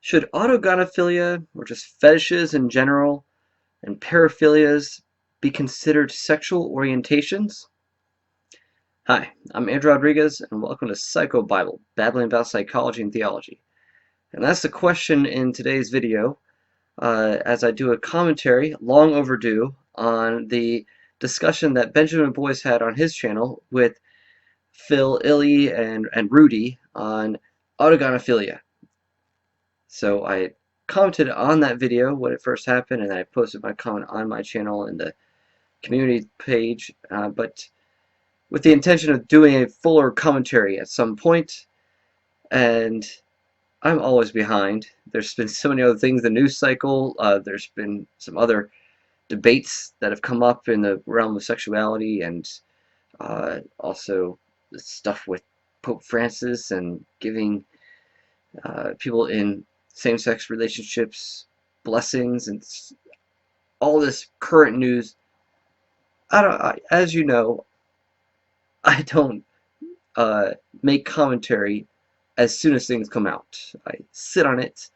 Should autogynephilia, or just fetishes in general, and paraphilias be considered sexual orientations? Hi, I'm Andrew Rodriguez, and welcome to Psycho Bible, babbling about psychology and theology. And that's the question in today's video, as I do a commentary, long overdue, on the discussion that Benjamin Boyce had on his channel with Phil Illy and Rudy on autogynephilia. So I commented on that video when it first happened, and I posted my comment on my channel in the community page, but with the intention of doing a fuller commentary at some point, and I'm always behind. There's been so many other things, the news cycle, there's been some other debates that have come up in the realm of sexuality, and also the stuff with Pope Francis and giving people in same-sex relationships blessings, and all this current news. As you know, I don't make commentary as soon as things come out. I sit on it,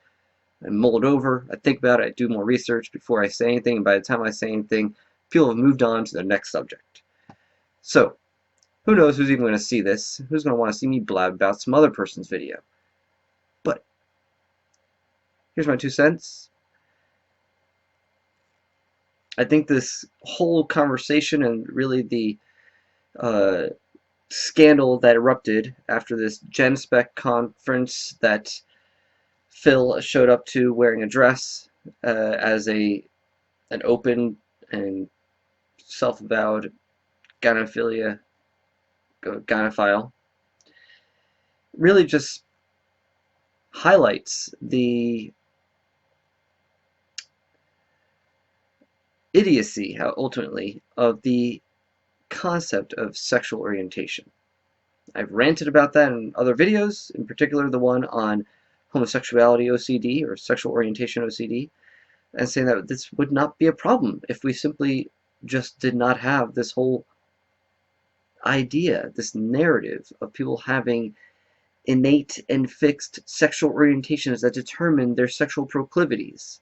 I mull it over, I think about it, I do more research before I say anything, and by the time I say anything, people have moved on to the next subject. So, who knows who's even going to see this? Who's going to want to see me blab about some other person's video? But here's my 2 cents. I think this whole conversation, and really the scandal that erupted after this Genspect conference that Phil showed up to wearing a dress as an open and self-avowed gynephile, really just highlights the idiocy, ultimately, of the concept of sexual orientation. I've ranted about that in other videos, in particular the one on homosexuality OCD, or sexual orientation OCD, and saying that this would not be a problem if we simply just did not have this whole idea, this narrative of people having innate and fixed sexual orientations that determine their sexual proclivities,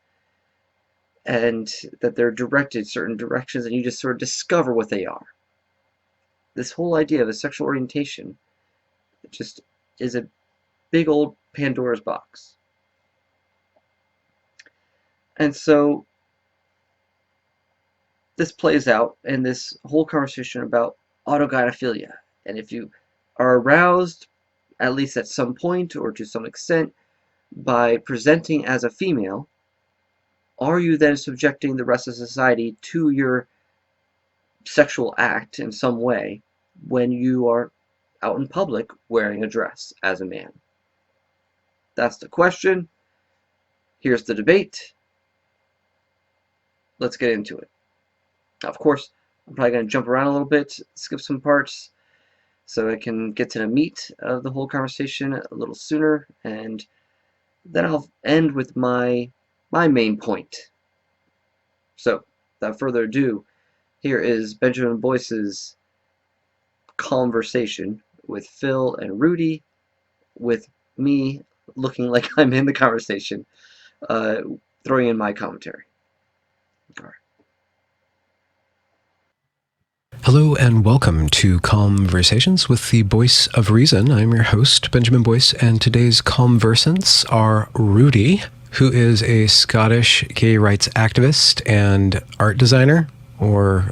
and that they're directed certain directions and you just sort of discover what they are. This whole idea of a sexual orientation just is a big old Pandora's box. And so this plays out in this whole conversation about autogynephilia. And if you are aroused, at least at some point or to some extent, by presenting as a female, are you then subjecting the rest of society to your sexual act in some way when you are out in public wearing a dress as a man? That's the question. Here's the debate. Let's get into it. Now, of course, I'm probably going to jump around a little bit, skip some parts, so I can get to the meat of the whole conversation a little sooner, and then I'll end with my main point. So, without further ado, here is Benjamin Boyce's conversation with Phil and Rudy, with me looking like I'm in the conversation, throwing in my commentary. All right. Hello and welcome to Conversations with the Voice of Reason. I'm your host, Benjamin Boyce, and today's conversants are Rudy, who is a Scottish gay rights activist and art designer, or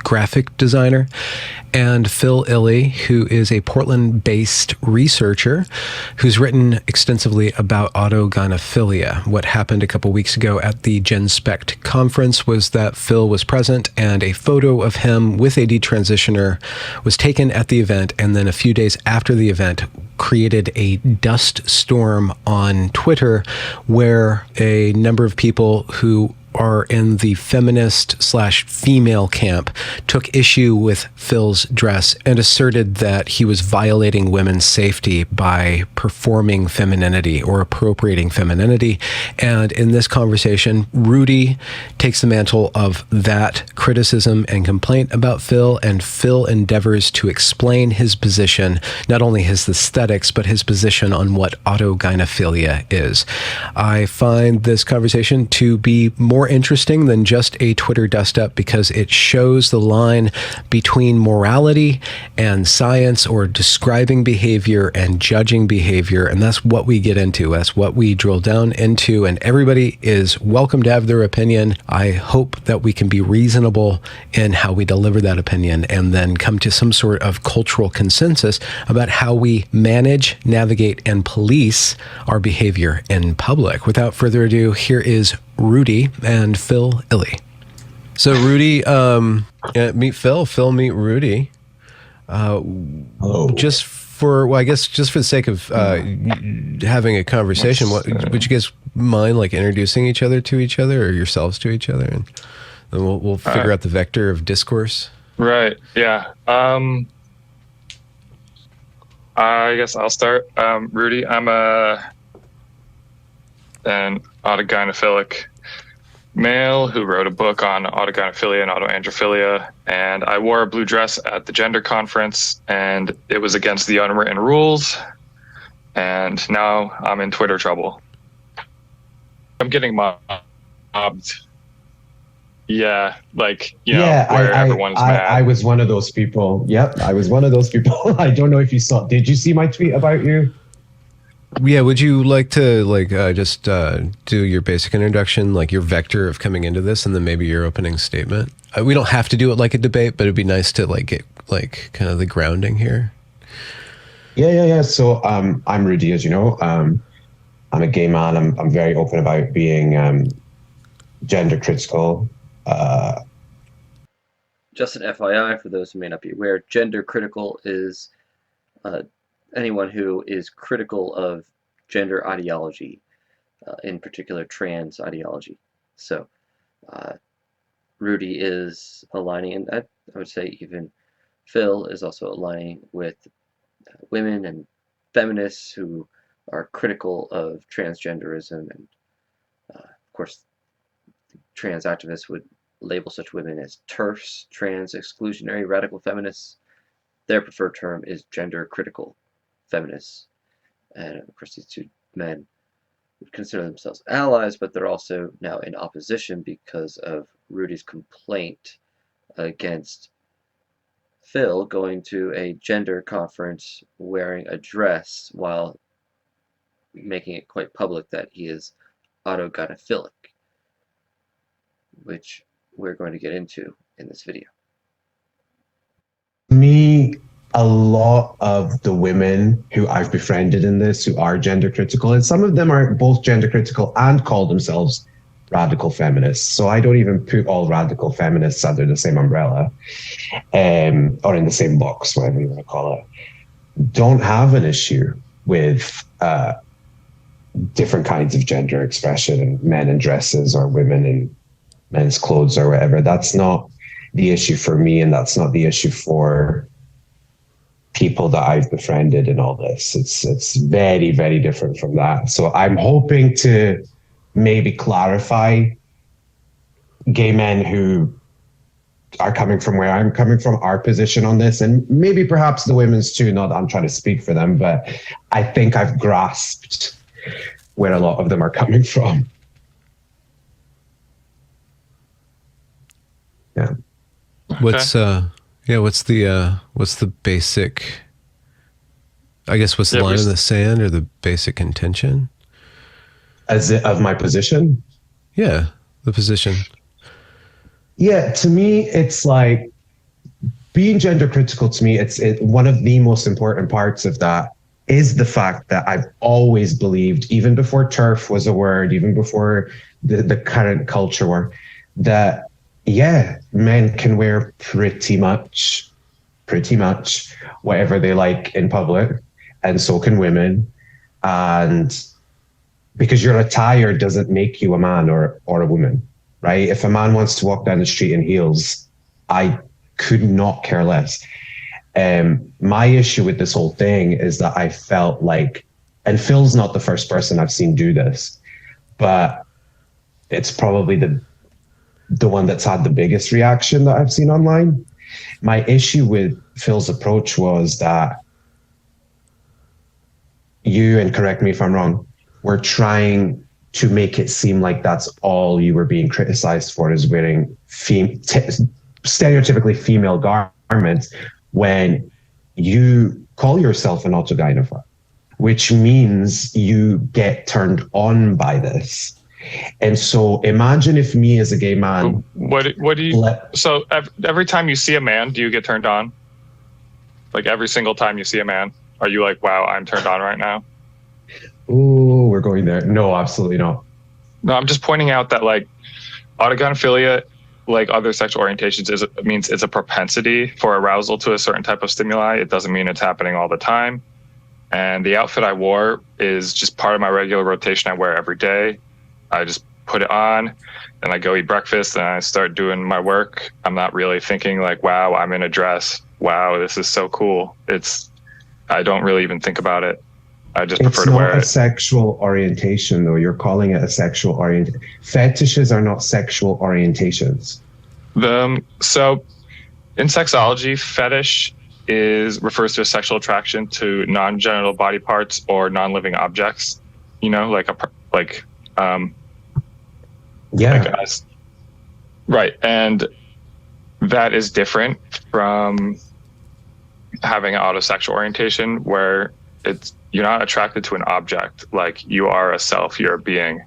graphic designer, and Phil Illy, who is a Portland-based researcher who's written extensively about autogynephilia. What happened a couple weeks ago at the Genspect conference was that Phil was present, and a photo of him with a detransitioner was taken at the event, and then a few days after the event created a dust storm on Twitter where a number of people who are in the feminist/female camp took issue with Phil's dress and asserted that he was violating women's safety by performing femininity or appropriating femininity. And in this conversation, Rudy takes the mantle of that criticism and complaint about Phil, and Phil endeavors to explain his position, not only his aesthetics, but his position on what autogynephilia is. I find this conversation to be more interesting than just a Twitter dust-up because it shows the line between morality and science, or describing behavior and judging behavior, and that's what we get into. That's what we drill down into, and everybody is welcome to have their opinion. I hope that we can be reasonable in how we deliver that opinion and then come to some sort of cultural consensus about how we manage, navigate, and police our behavior in public. Without further ado, here is Rudy and Phil Illy. So Rudy, meet Phil. Phil, meet Rudy. Hello. Just for the sake of having a conversation, would you guys mind like introducing each other to each other, or yourselves to each other, and then we'll figure out the vector of discourse. Right. Yeah. I guess I'll start. Rudy, I'm an autogynephilic male who wrote a book on autogynephilia and autoandrophilia, and I wore a blue dress at the gender conference, and it was against the unwritten rules, and now I'm in Twitter trouble. I'm getting mobbed. Yeah, like, you know, where everyone's mad. I was one of those people. Yep, I was one of those people. I don't know if you saw. Did you see my tweet about you? Yeah, would you like to just do your basic introduction, like your vector of coming into this, and then maybe your opening statement? We don't have to do it like a debate, but it'd be nice to like get like kind of the grounding here. Yeah. So I'm Rudy, as you know. I'm a gay man. I'm very open about being gender critical. Just an FYI for those who may not be aware, gender critical is anyone who is critical of gender ideology, in particular trans ideology. So Rudy is aligning, and I would say even Phil is also aligning with women and feminists who are critical of transgenderism, and of course trans activists would label such women as TERFs, trans exclusionary radical feminists. Their preferred term is gender critical feminists. And of course these two men would consider themselves allies, but they're also now in opposition because of Rudy's complaint against Phil going to a gender conference wearing a dress while making it quite public that he is autogynephilic, which we're going to get into in this video. Me, a lot of the women who I've befriended in this who are gender critical, and some of them are both gender critical and call themselves radical feminists. So I don't even put all radical feminists under the same umbrella, or in the same box, whatever you want to call it. Don't have an issue with different kinds of gender expression, and men in dresses or women in men's clothes or whatever. That's not the issue for me, and that's not the issue for people that I've befriended in all this. It's very, very different from that. So I'm hoping to maybe clarify gay men who are coming from where I'm coming from, our position on this, and maybe perhaps the women's too. Not that I'm trying to speak for them, but I think I've grasped where a lot of them are coming from. Yeah. What's the basic, I guess, what's the line in the sand, or the basic contention? Of my position? Yeah, the position. Yeah, to me, it's like being gender critical. To me, one of the most important parts of that is the fact that I've always believed, even before TERF was a word, even before the current culture war, that yeah, men can wear pretty much whatever they like in public, and so can women. And because your attire doesn't make you a man or a woman. right? If a man wants to walk down the street in heels, I could not care less. My issue with this whole thing is that I felt like, and Phil's not the first person I've seen do this, but it's probably the one that's had the biggest reaction that I've seen online. My issue with Phil's approach was that you, and correct me if I'm wrong, were trying to make it seem like that's all you were being criticized for, is wearing stereotypically female garments, when you call yourself an autogynephile, which means you get turned on by this. And so imagine if me as a gay man... What do you... So every time you see a man, do you get turned on? Like every single time you see a man, are you like, wow, I'm turned on right now? Oh, we're going there. No, absolutely not. No, I'm just pointing out that like autogynephilia, like other sexual orientations, means it's a propensity for arousal to a certain type of stimuli. It doesn't mean it's happening all the time. And the outfit I wore is just part of my regular rotation I wear every day. I just put it on and I go eat breakfast and I start doing my work. I'm not really thinking like, wow, I'm in a dress. Wow, this is so cool. I don't really even think about it. I just prefer to wear it. It's not a sexual orientation, though. You're calling it a sexual orientation. Fetishes are not sexual orientations. So in sexology, fetish refers to a sexual attraction to non-genital body parts or non-living objects. You know, right. And that is different from having an autosexual orientation, where you're not attracted to an object. Like, you are a self, you're a being.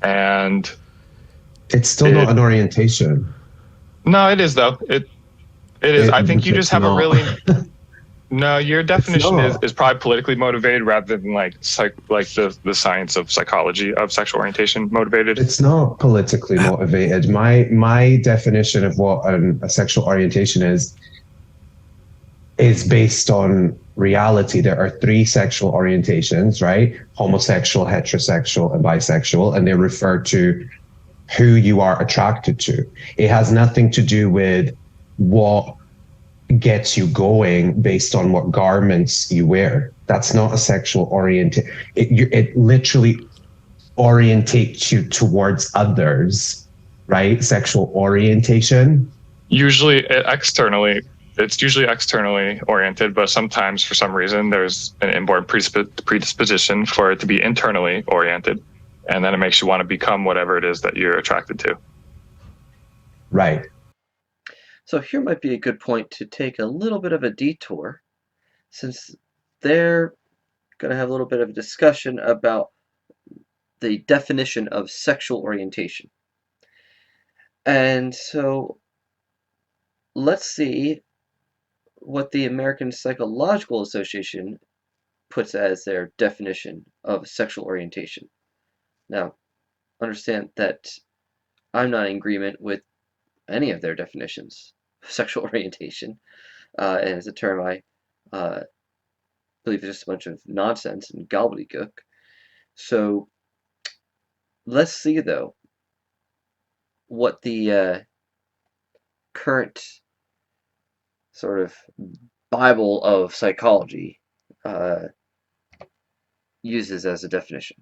And it's still not an orientation. No, it is though. It is. I think you just have a really... No, your definition is probably politically motivated rather than like the science of psychology of sexual orientation motivated. It's not politically motivated. My definition of what a sexual orientation is based on reality. There are 3 sexual orientations, right? Homosexual, heterosexual, and bisexual, and they refer to who you are attracted to. It has nothing to do with what gets you going based on what garments you wear. That's not a sexual orientation. It literally orientates you towards others, right? Sexual orientation. It's usually externally oriented, but sometimes for some reason there's an inborn predisposition for it to be internally oriented, and then it makes you want to become whatever it is that you're attracted to. Right. So here might be a good point to take a little bit of a detour, since they're going to have a little bit of a discussion about the definition of sexual orientation. And so let's see what the American Psychological Association puts as their definition of sexual orientation. Now, understand that I'm not in agreement with any of their definitions of sexual orientation, and it's a term I believe is just a bunch of nonsense and gobbledygook. So let's see, though, what the current sort of Bible of psychology uses as a definition.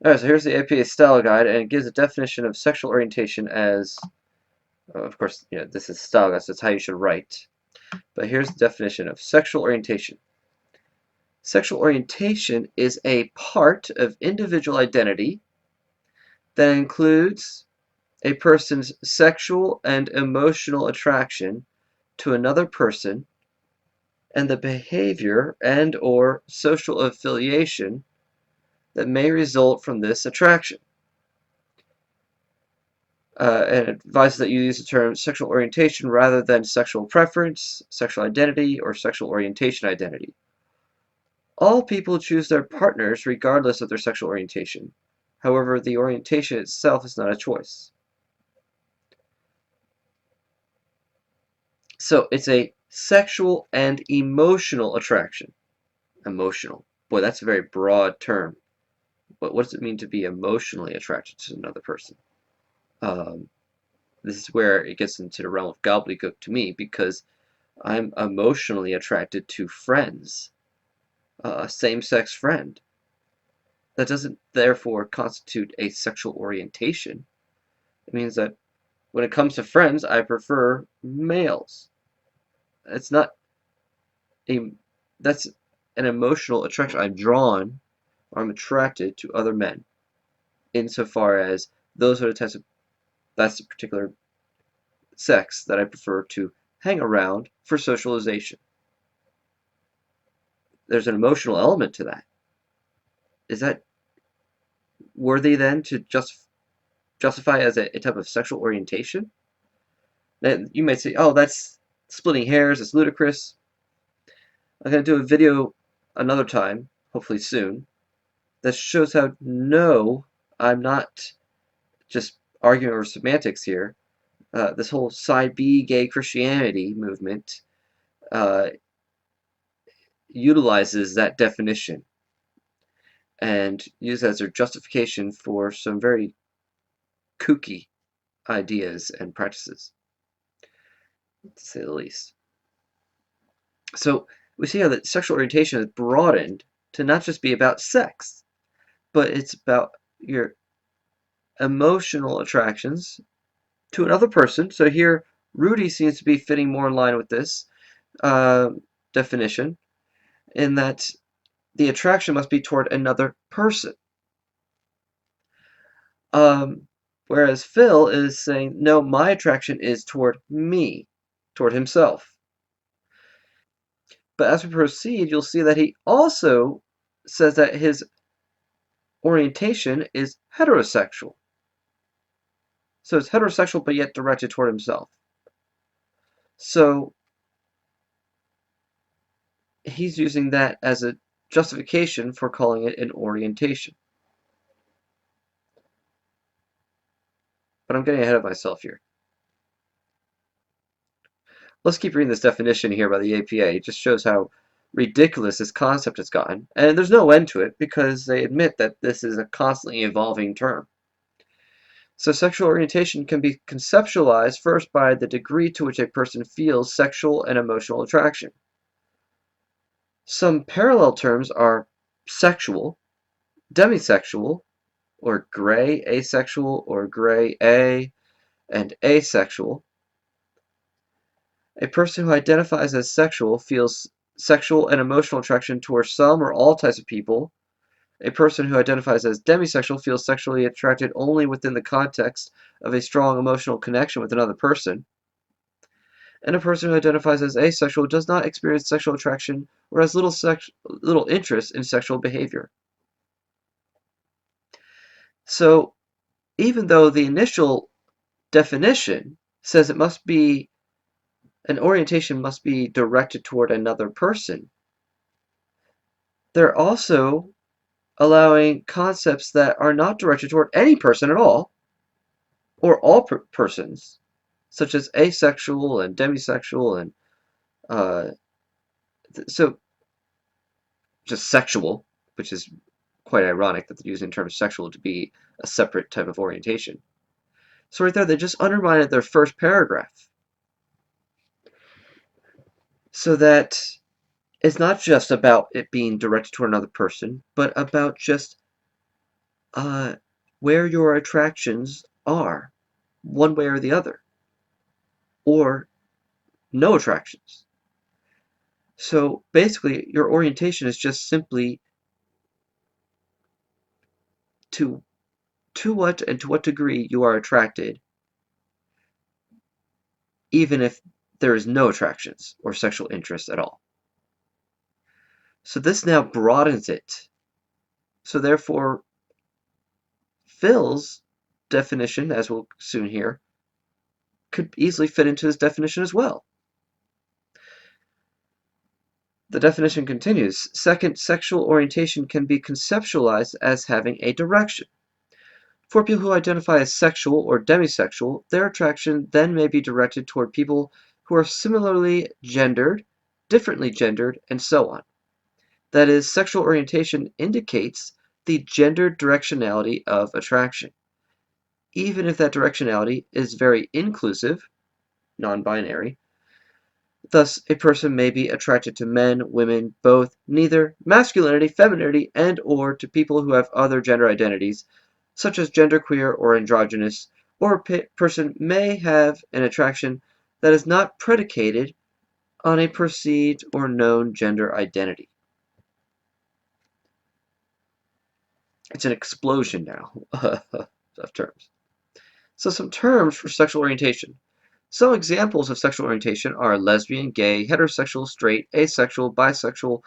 Alright, so here's the APA Style Guide, and it gives a definition of sexual orientation as, of course, this is style guide, so it's how you should write. But here's the definition of sexual orientation. Sexual orientation is a part of individual identity that includes a person's sexual and emotional attraction to another person and the behavior and or social affiliation that may result from this attraction. And it advises that you use the term sexual orientation rather than sexual preference, sexual identity, or sexual orientation identity. All people choose their partners regardless of their sexual orientation. However, the orientation itself is not a choice. So it's a sexual and emotional attraction. Emotional. Boy, that's a very broad term. But what does it mean to be emotionally attracted to another person? This is where it gets into the realm of gobbledygook to me, because I'm emotionally attracted to friends, a same-sex friend. That doesn't therefore constitute a sexual orientation. It means that when it comes to friends, I prefer males. It's not a that's an emotional attraction. I'm drawn or I'm attracted to other men insofar as those are the types of that's the particular sex that I prefer to hang around for socialization. There's an emotional element to that. Is that worthy then to justify as a type of sexual orientation? Now, you might say, oh, that's splitting hairs, it's ludicrous. I'm going to do a video another time, hopefully soon, that shows how no, I'm not just arguing over semantics here. This whole side B gay Christianity movement utilizes that definition and uses as their justification for some very kooky ideas and practices, to say the least. So we see how that sexual orientation is broadened to not just be about sex, but it's about your emotional attractions to another person. So here, Rudy seems to be fitting more in line with this definition, in that the attraction must be toward another person. Whereas Phil is saying, no, my attraction is toward me, toward himself. But as we proceed, you'll see that he also says that his orientation is heterosexual. So it's heterosexual, but yet directed toward himself. So he's using that as a justification for calling it an orientation. But I'm getting ahead of myself here. Let's keep reading this definition here by the APA. It just shows how ridiculous this concept has gotten. And there's no end to it, because they admit that this is a constantly evolving term. So sexual orientation can be conceptualized first by the degree to which a person feels sexual and emotional attraction. Some parallel terms are sexual, demisexual, or gray asexual, or gray A, and asexual. A person who identifies as sexual feels sexual and emotional attraction towards some or all types of people. A person who identifies as demisexual feels sexually attracted only within the context of a strong emotional connection with another person. And a person who identifies as asexual does not experience sexual attraction or has little interest in sexual behavior. So, even though the initial definition says it must be an orientation must be directed toward another person, they're also allowing concepts that are not directed toward any person at all, or all persons, such as asexual and demisexual and so just sexual, which is quite ironic that they're using the term sexual to be a separate type of orientation. So right there, they just undermined their first paragraph. So that it's not just about it being directed toward another person, but about just where your attractions are, one way or the other, or no attractions. So basically, your orientation is just simply to what and to what degree you are attracted, even if there is no attractions or sexual interest at all. So this now broadens it. So therefore, Phil's definition, as we'll soon hear, could easily fit into this definition as well. The definition continues. Second, sexual orientation can be conceptualized as having a direction. For people who identify as sexual or demisexual, their attraction then may be directed toward people who are similarly gendered, differently gendered, and so on. That is, sexual orientation indicates the gender directionality of attraction, even if that directionality is very inclusive, non-binary. Thus, a person may be attracted to men, women, both, neither, masculinity, femininity, and or to people who have other gender identities, such as genderqueer or androgynous, or a person may have an attraction that is not predicated on a perceived or known gender identity. It's an explosion now of terms. So some terms for sexual orientation. Some examples of sexual orientation are lesbian, gay, heterosexual, straight, asexual, bisexual,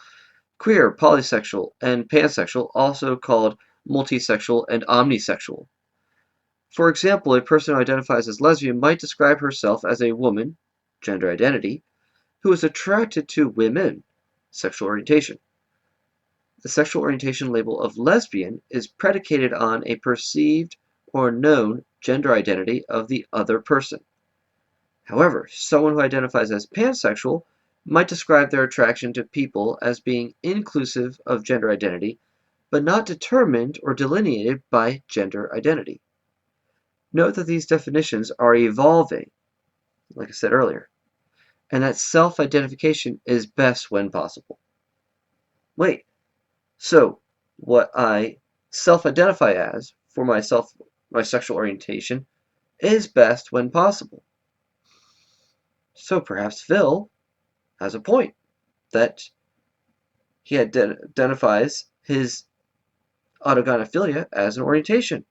queer, polysexual, and pansexual, also called multisexual and omnisexual. For example, a person who identifies as lesbian might describe herself as a woman, gender identity, who is attracted to women, sexual orientation. The sexual orientation label of lesbian is predicated on a perceived or known gender identity of the other person. However, someone who identifies as pansexual might describe their attraction to people as being inclusive of gender identity, but not determined or delineated by gender identity. Note that these definitions are evolving, like I said earlier, and that self-identification is best when possible. Wait, so what I self-identify as for my sexual orientation is best when possible. So perhaps Phil has a point that he identifies his autogynephilia as an orientation.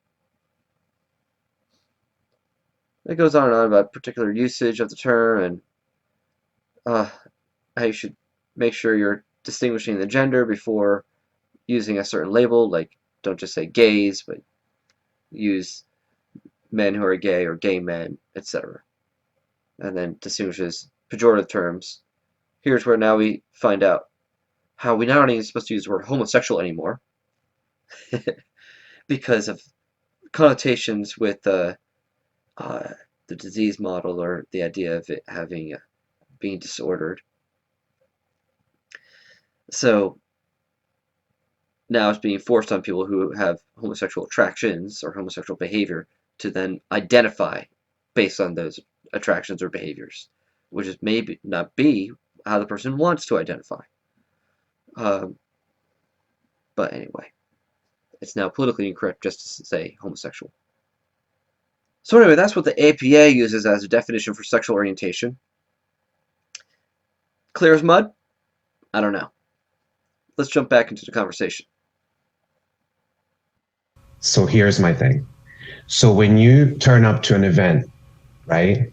It goes on and on about particular usage of the term and how you should make sure you're distinguishing the gender before using a certain label, like don't just say gays, but use men who are gay or gay men, etc. And then distinguishes pejorative terms. Here's where now we find out how we not only are supposed to use the word homosexual anymore because of connotations with the disease model or the idea of it having being disordered. So now it's being forced on people who have homosexual attractions or homosexual behavior to then identify based on those attractions or behaviors, which is maybe not be how the person wants to identify. But anyway, it's now politically incorrect just to say homosexual. So anyway, that's what the APA uses as a definition for sexual orientation. Clear as mud? I don't know. Let's jump back into the conversation. So here's my thing. So when you turn up to an event, right,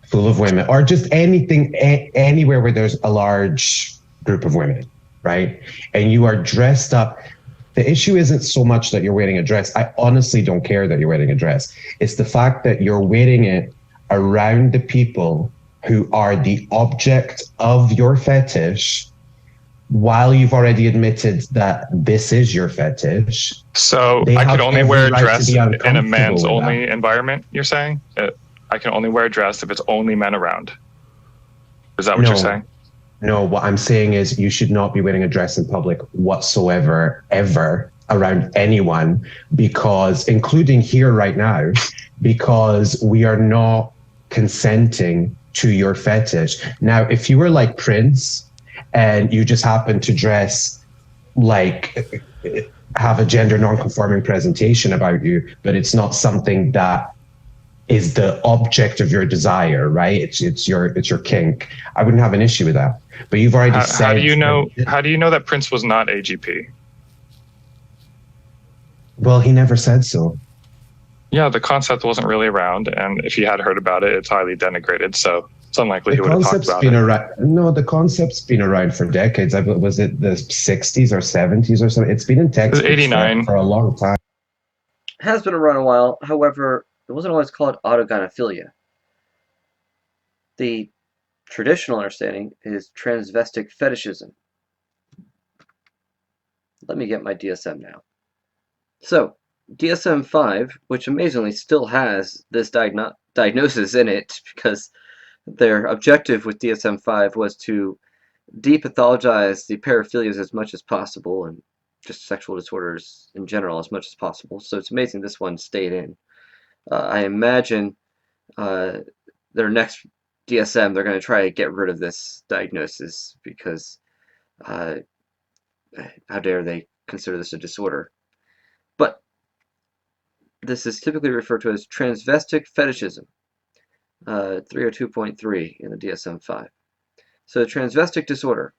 full of women, or just anything, anywhere where there's a large group of women, right, and you are dressed up, the issue isn't so much that you're wearing a dress. I honestly don't care that you're wearing a dress. It's the fact that you're wearing it around the people who are the object of your fetish, while you've already admitted that this is your fetish. So I could only wear a dress in a man's only environment, you're saying? I can only wear a dress if it's only men around. Is that what you're saying? No, what I'm saying is you should not be wearing a dress in public whatsoever, ever, around anyone, because, including here right now, because we are not consenting to your fetish. Now, if you were like Prince and you just happen to dress like, have a gender non-conforming presentation about you, but it's not something that is the object of your desire, right? It's your kink. I wouldn't have an issue with that. But you've already said. How do you know that Prince was not AGP? Well, he never said so. Yeah, the concept wasn't really around, and if he had heard about it, it's highly denigrated. So it's unlikely he would have talked about it. No, the concept's been around for decades. Was it the 60s or 70s or something? It's been in textbooks 89 for a long time. It has been around a while. However, it wasn't always called autogynephilia. The traditional understanding is transvestic fetishism. Let me get my DSM now. So, DSM-5, which amazingly still has this diagnosis in it, because their objective with DSM-5 was to depathologize the paraphilias as much as possible and just sexual disorders in general as much as possible. So it's amazing this one stayed in. I imagine their next DSM, they're going to try to get rid of this diagnosis because how dare they consider this a disorder. But this is typically referred to as transvestic fetishism, 302.3 in the DSM-5. So transvestic disorder.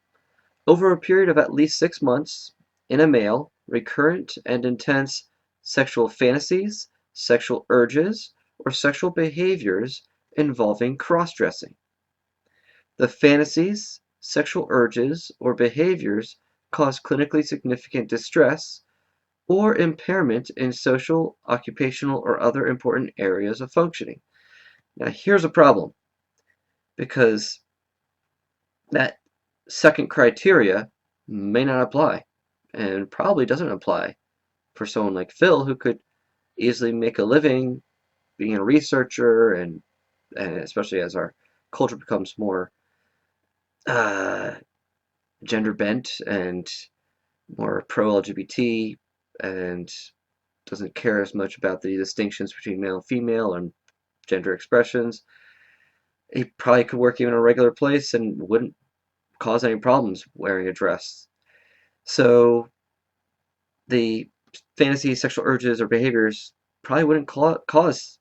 Over a period of at least 6 months, in a male, recurrent and intense sexual fantasies, sexual urges, or sexual behaviors involving cross-dressing. The fantasies, sexual urges, or behaviors cause clinically significant distress or impairment in social, occupational, or other important areas of functioning. Now here's a problem, because that second criteria may not apply, and probably doesn't apply for someone like Phil, who could easily make a living being a researcher, and especially as our culture becomes more gender bent and more pro-LGBT and doesn't care as much about the distinctions between male and female and gender expressions. He probably could work even in a regular place and wouldn't cause any problems wearing a dress. So the fantasy, sexual urges, or behaviors probably wouldn't cause,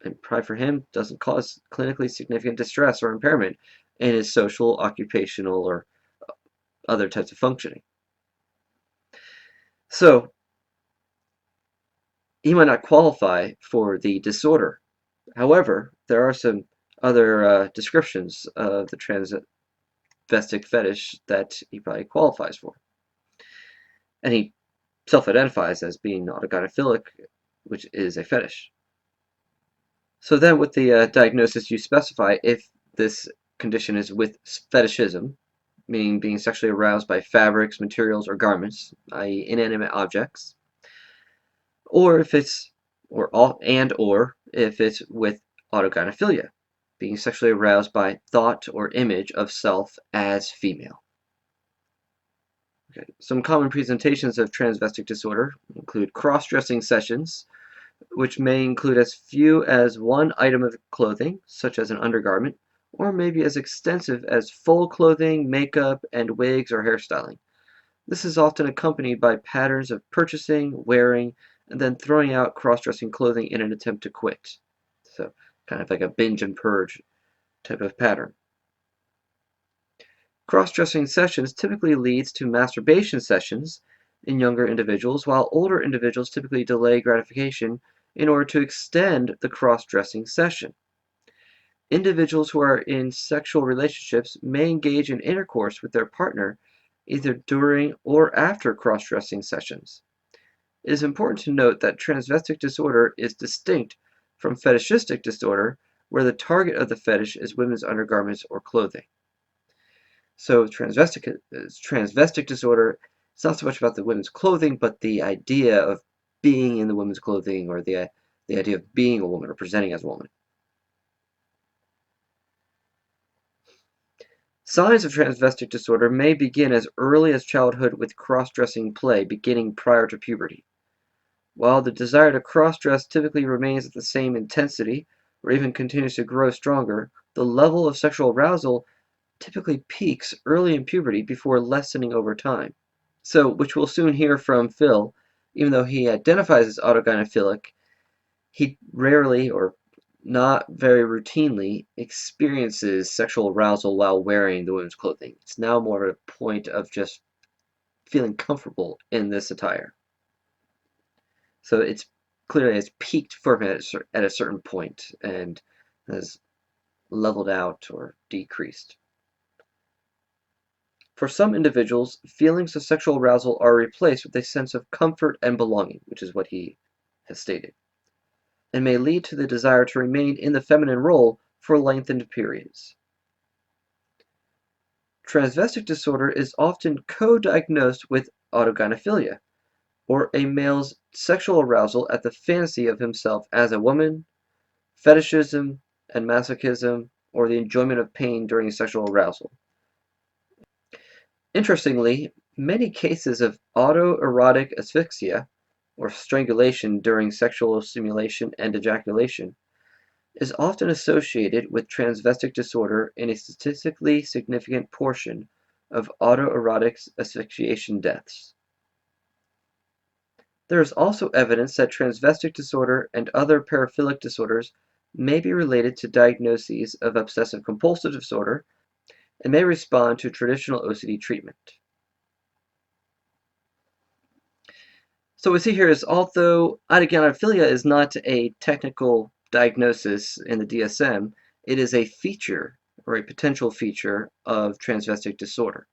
and probably for him, doesn't cause clinically significant distress or impairment in his social, occupational, or other types of functioning. So he might not qualify for the disorder. However, there are some other descriptions of the transvestic fetish that he probably qualifies for. And he self-identifies as being autogynephilic, which is a fetish. So then with the diagnosis, you specify if this condition is with fetishism, meaning being sexually aroused by fabrics, materials, or garments, i.e. inanimate objects, or if it's, or if it's with autogynephilia, being sexually aroused by thought or image of self as female. Okay. Some common presentations of transvestic disorder include cross-dressing sessions, which may include as few as one item of clothing, such as an undergarment, or maybe as extensive as full clothing, makeup, and wigs or hairstyling. This is often accompanied by patterns of purchasing, wearing, and then throwing out cross-dressing clothing in an attempt to quit. So kind of like a binge and purge type of pattern. Cross-dressing sessions typically leads to masturbation sessions in younger individuals, while older individuals typically delay gratification in order to extend the cross-dressing session. Individuals who are in sexual relationships may engage in intercourse with their partner either during or after cross-dressing sessions. It is important to note that transvestic disorder is distinct from fetishistic disorder, where the target of the fetish is women's undergarments or clothing. So transvestic disorder, it's not so much about the women's clothing, but the idea of being in the women's clothing, or the idea of being a woman or presenting as a woman. Signs of transvestic disorder may begin as early as childhood with cross-dressing play beginning prior to puberty. While the desire to cross-dress typically remains at the same intensity, or even continues to grow stronger, the level of sexual arousal typically peaks early in puberty before lessening over time. So, which we'll soon hear from Phil, even though he identifies as autogynephilic, he rarely, or not very routinely, experiences sexual arousal while wearing the women's clothing. It's now more of a point of just feeling comfortable in this attire. So it's clearly has peaked for him at a certain point and has leveled out or decreased. For some individuals, feelings of sexual arousal are replaced with a sense of comfort and belonging, which is what he has stated, and may lead to the desire to remain in the feminine role for lengthened periods. Transvestic disorder is often co-diagnosed with autogynephilia, or a male's sexual arousal at the fantasy of himself as a woman, fetishism and masochism, or the enjoyment of pain during sexual arousal. Interestingly, Many cases of autoerotic asphyxia, or strangulation during sexual stimulation and ejaculation, is often associated with transvestic disorder in a statistically significant portion of autoerotic asphyxiation deaths. There is also evidence that transvestic disorder and other paraphilic disorders may be related to diagnoses of obsessive-compulsive disorder and may respond to traditional OCD treatment. So what we see here is, although autogynephilia is not a technical diagnosis in the DSM, it is a feature or a potential feature of transvestic disorder.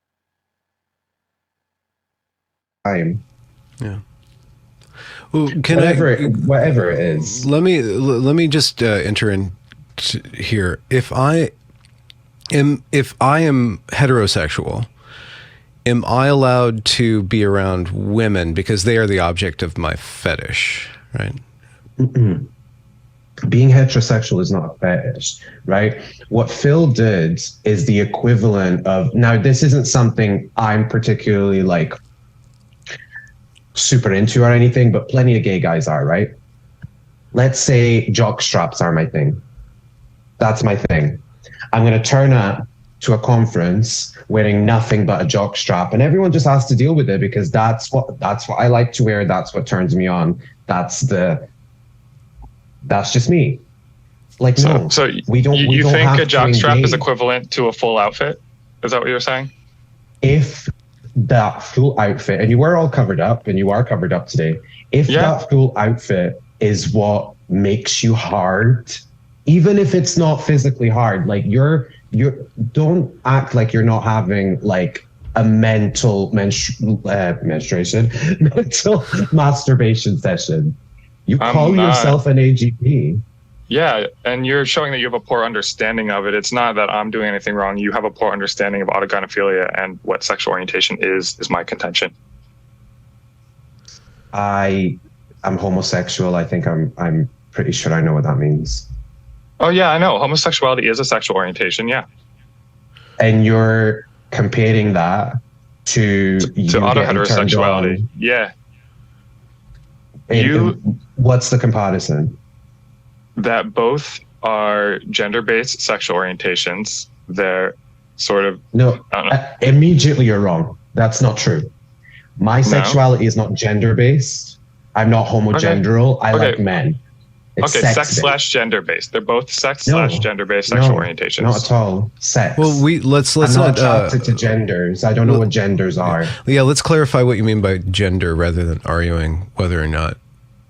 Yeah. Well, whatever it is. Let me just enter in here. If I am heterosexual, am I allowed to be around women because they are the object of my fetish, right? Mm-mm. Being heterosexual is not a fetish, right? What Phil did is the equivalent of, now this isn't something I'm particularly like super into or anything, but plenty of gay guys are, right? Let's say jock straps are my thing. That's my thing. I'm going to turn up to a conference wearing nothing but a jock strap, and everyone just has to deal with it because that's what I like to wear. That's what turns me on. That's just me. Like, so we don't. You we don't think have a jock to strap is engage. equivalent to a full outfit? Is that what you're saying? If that full outfit, and you were all covered up, and you are covered up today, if that full outfit is what makes you hard, even if it's not physically hard, like you don't act like you're not having like a mental menstruation, mental masturbation session. You call yourself an AGP. Yeah, and you're showing that you have a poor understanding of it. It's not that I'm doing anything wrong. You have a poor understanding of autogynephilia and what sexual orientation is my contention. I'm homosexual. I think I'm pretty sure I know what that means. Oh yeah, I know. Homosexuality is a sexual orientation, yeah. And you're comparing that to autoheterosexuality. Yeah. What's the comparison? That both are gender-based sexual orientations. They're sort of... No, immediately you're wrong. That's not true. My sexuality is not gender-based. I'm not homogenderal. I like men. It's sex/gender-based. They're both sex/gender-based sexual orientations. Not at all. Sex. Well, let's I'm not attracted to genders. I don't know what genders are. Yeah, let's clarify what you mean by gender rather than arguing whether or not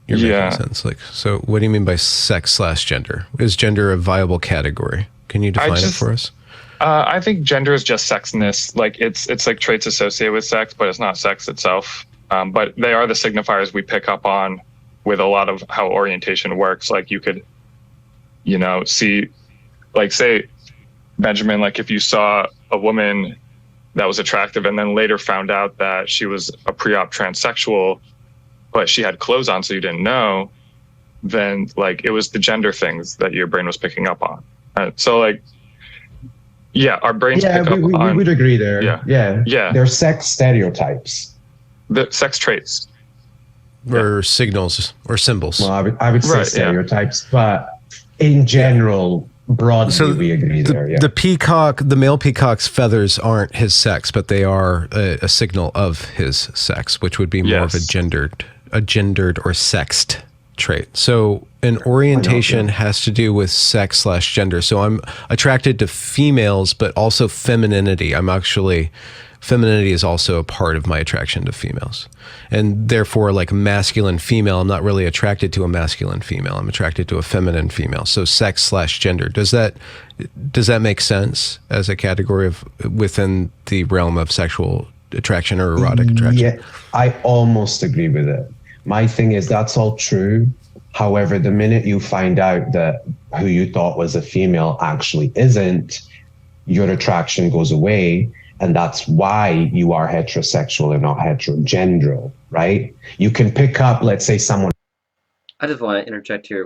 you're making sense. Like, so what do you mean by sex/gender? Is gender a viable category? Can you define it for us? I think gender is just sexness. Like it's like traits associated with sex, but it's not sex itself. But they are the signifiers we pick up on with a lot of how orientation works. Like you could, see, like say, Benjamin, like if you saw a woman that was attractive and then later found out that she was a pre-op transsexual, but she had clothes on so you didn't know, then like it was the gender things that your brain was picking up on. So like, yeah, our brains pick up on... we would agree there. Yeah. They're sex stereotypes. The sex traits. Or signals or symbols. Well, I would say stereotypes, but in general, broadly, we agree there. Yeah. The male peacock's feathers aren't his sex, but they are a signal of his sex, which would be more of a gendered or sexed trait. So an orientation has to do with sex/gender. So I'm attracted to females, but also femininity. Femininity is also a part of my attraction to females. And therefore, like masculine female, I'm not really attracted to a masculine female. I'm attracted to a feminine female. So sex/gender. Does that make sense as a category within the realm of sexual attraction or erotic attraction? Yeah, I almost agree with it. My thing is that's all true. However, the minute you find out that who you thought was a female actually isn't, your attraction goes away. And that's why you are heterosexual and not heterogendral, right? You can pick up, let's say, someone. I just want to interject here.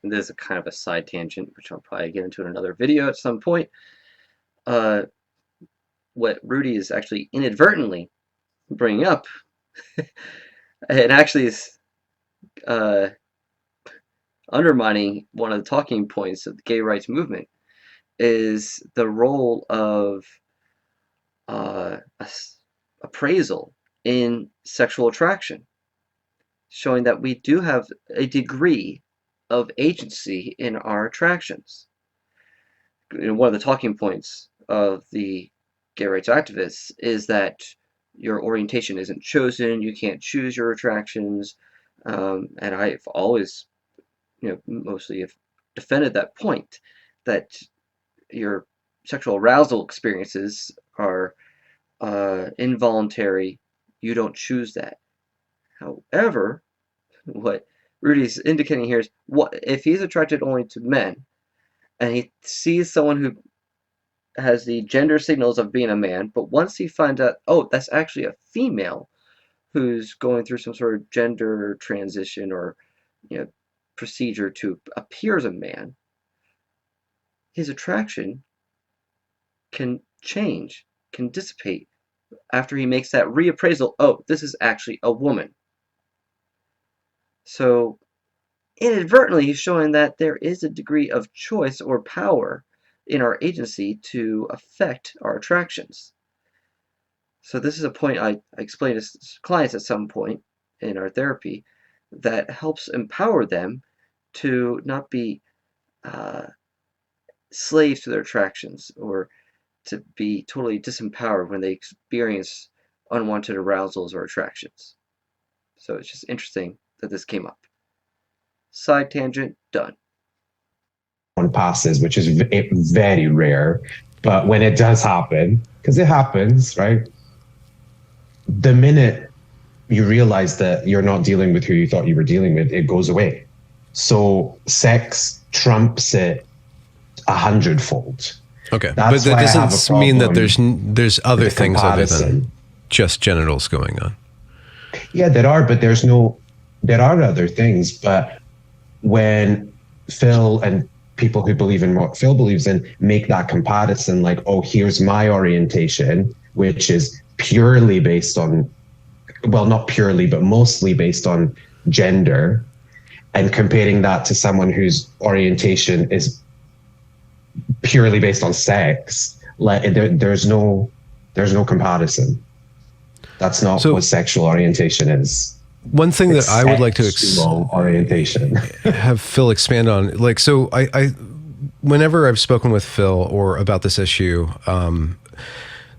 This is a kind of a side tangent, which I'll probably get into in another video at some point. What Rudy is actually inadvertently bringing up, and actually is undermining one of the talking points of the gay rights movement, is the role of appraisal in sexual attraction, showing that we do have a degree of agency in our attractions. One of the talking points of the gay rights activists is that your orientation isn't chosen, you can't choose your attractions, and I've always, mostly have defended that point, that your sexual arousal experiences are involuntary, you don't choose that. However, what Rudy's indicating here is, what if he's attracted only to men, and he sees someone who has the gender signals of being a man, but once he finds out, oh, that's actually a female who's going through some sort of gender transition or procedure to appear as a man, his attraction can change, can dissipate after he makes that reappraisal. Oh, this is actually a woman. So inadvertently, he's showing that there is a degree of choice or power in our agency to affect our attractions. So this is a point I explain to clients at some point in our therapy that helps empower them to not be slaves to their attractions, or to be totally disempowered when they experience unwanted arousals or attractions. So it's just interesting that this came up. Side tangent, done. One passes, which is very rare, but when it does happen, because it happens, right? The minute you realize that you're not dealing with who you thought you were dealing with, it goes away. So sex trumps it 100-fold. Okay, but that doesn't mean that there's other things other than just genitals going on. Yeah, there are other things, but when Phil and people who believe in what Phil believes in make that comparison, like, oh, here's my orientation, which is purely based on, well, not purely, but mostly based on gender, and comparing that to someone whose orientation is purely based on sex, like there's no comparison. That's not what sexual orientation is. One thing that I would like to orientation have Phil expand on, like, so I whenever I've spoken with Phil or about this issue,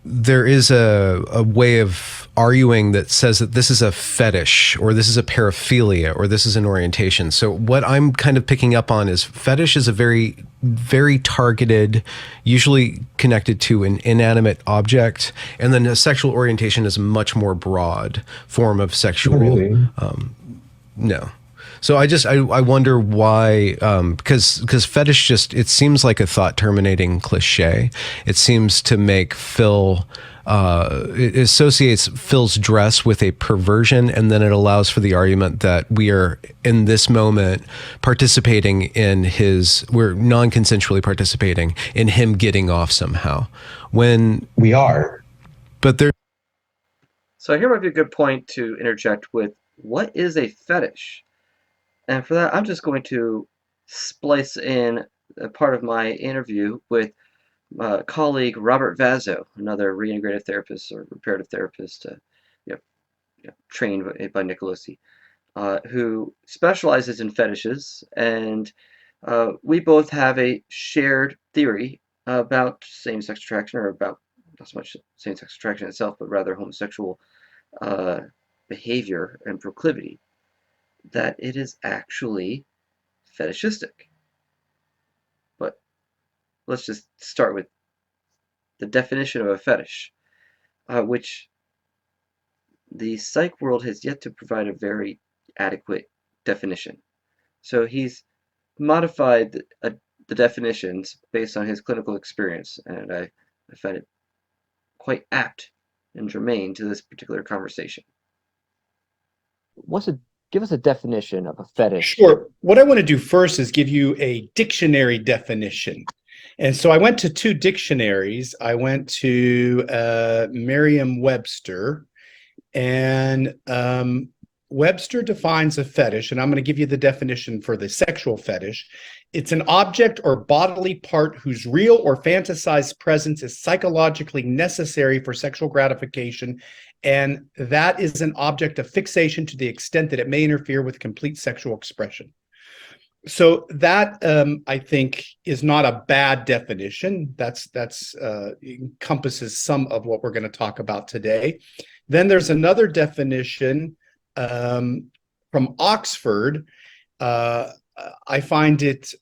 there is a way of arguing that says that this is a fetish, or this is a paraphilia, or this is an orientation. So what I'm kind of picking up on is fetish is a very, very targeted, usually connected to an inanimate object, and then a sexual orientation is a much more broad form of sexual. Really? No. So I wonder why, because fetish just, it seems like a thought terminating cliche. It seems to make Phil, it associates Phil's dress with a perversion, and then it allows for the argument that we are in this moment participating in we're non-consensually participating in him getting off somehow. When we are. But there. So here might be a good point to interject with, what is a fetish? And for that, I'm just going to splice in a part of my interview with colleague Robert Vazzo, another reintegrative therapist or reparative therapist, trained by Nicolosi, who specializes in fetishes, and we both have a shared theory about same-sex attraction, or about not so much same-sex attraction itself, but rather homosexual behavior and proclivity, that it is actually fetishistic. But let's just start with the definition of a fetish, which the psych world has yet to provide a very adequate definition. So he's modified the definitions based on his clinical experience, and I find it quite apt and germane to this particular conversation. Give us a definition of a fetish. Sure. What I want to do first is give you a dictionary definition. And so I went to two dictionaries. I went to Merriam-Webster, And Webster defines a fetish, and I'm going to give you the definition for the sexual fetish. It's an object or bodily part whose real or fantasized presence is psychologically necessary for sexual gratification, and that is an object of fixation to the extent that it may interfere with complete sexual expression. So that I think is not a bad definition. That's encompasses some of what we're going to talk about today. Then there's another definition from Oxford. I find it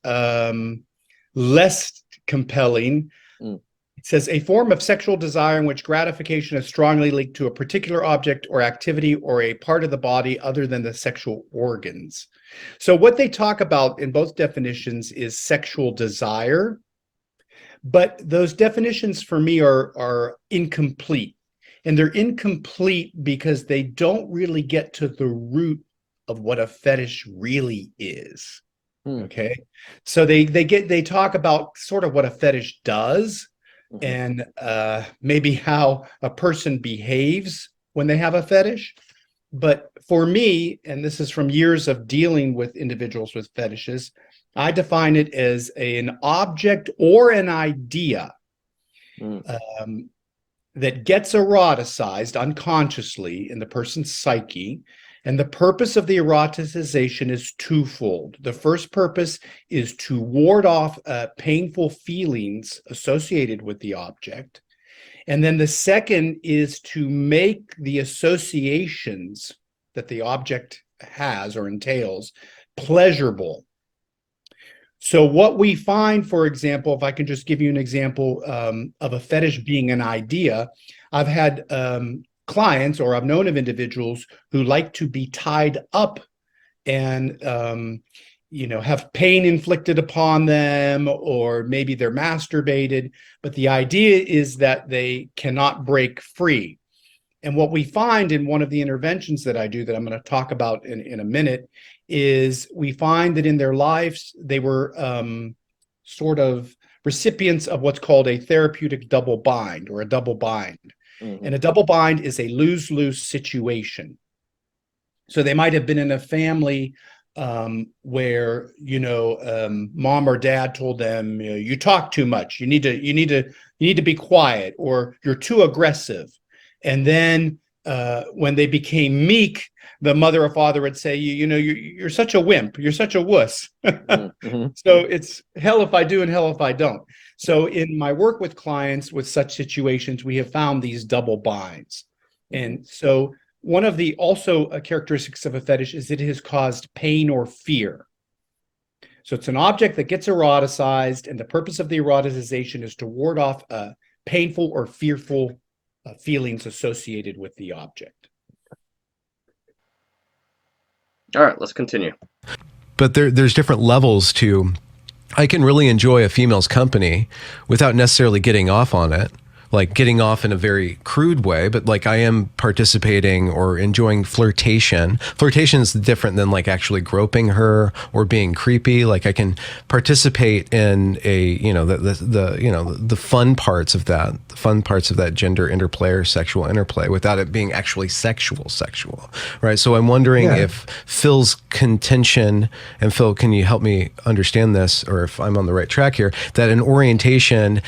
less compelling. It says a form of sexual desire in which gratification is strongly linked to a particular object or activity or a part of the body other than the sexual organs. So what they talk about in both definitions is sexual desire, but those definitions for me are incomplete. And they're incomplete because they don't really get to the root of what a fetish really is. Okay. So they talk about sort of what a fetish does, and maybe how a person behaves when they have a fetish. But for me, and this is from years of dealing with individuals with fetishes, I define it as an object or an idea that gets eroticized unconsciously in the person's psyche. And the purpose of the eroticization is twofold. The first purpose is to ward off painful feelings associated with the object. And then the second is to make the associations that the object has or entails pleasurable. So what we find, for example, if I can just give you an example of a fetish being an idea, I've had clients, or I've known of individuals who like to be tied up and have pain inflicted upon them, or maybe they're masturbated, but the idea is that they cannot break free. And what we find in one of the interventions that I do, that I'm going to talk about in a minute, is we find that in their lives they were sort of recipients of what's called a therapeutic double bind, or a double bind. And a double bind is a lose-lose situation. So they might have been in a family where mom or dad told them, you talk too much, you need to be quiet, or you're too aggressive. And then when they became meek, the mother or father would say, you're such a wimp, you're such a wuss. So it's hell if I do and hell if I don't. So in my work with clients with such situations, we have found these double binds. And so one of the also characteristics of a fetish is it has caused pain or fear. So it's an object that gets eroticized, and the purpose of the eroticization is to ward off painful or fearful feelings associated with the object. All right, let's continue. But there's different levels to, I can really enjoy a female's company without necessarily getting off on it, like getting off in a very crude way, but like I am participating or enjoying flirtation. Flirtation is different than like actually groping her or being creepy. Like I can participate in the fun parts of that gender interplay or sexual interplay without it being actually sexual, right? So I'm wondering if Phil's contention, and Phil, can you help me understand this, or if I'm on the right track here, that an orientation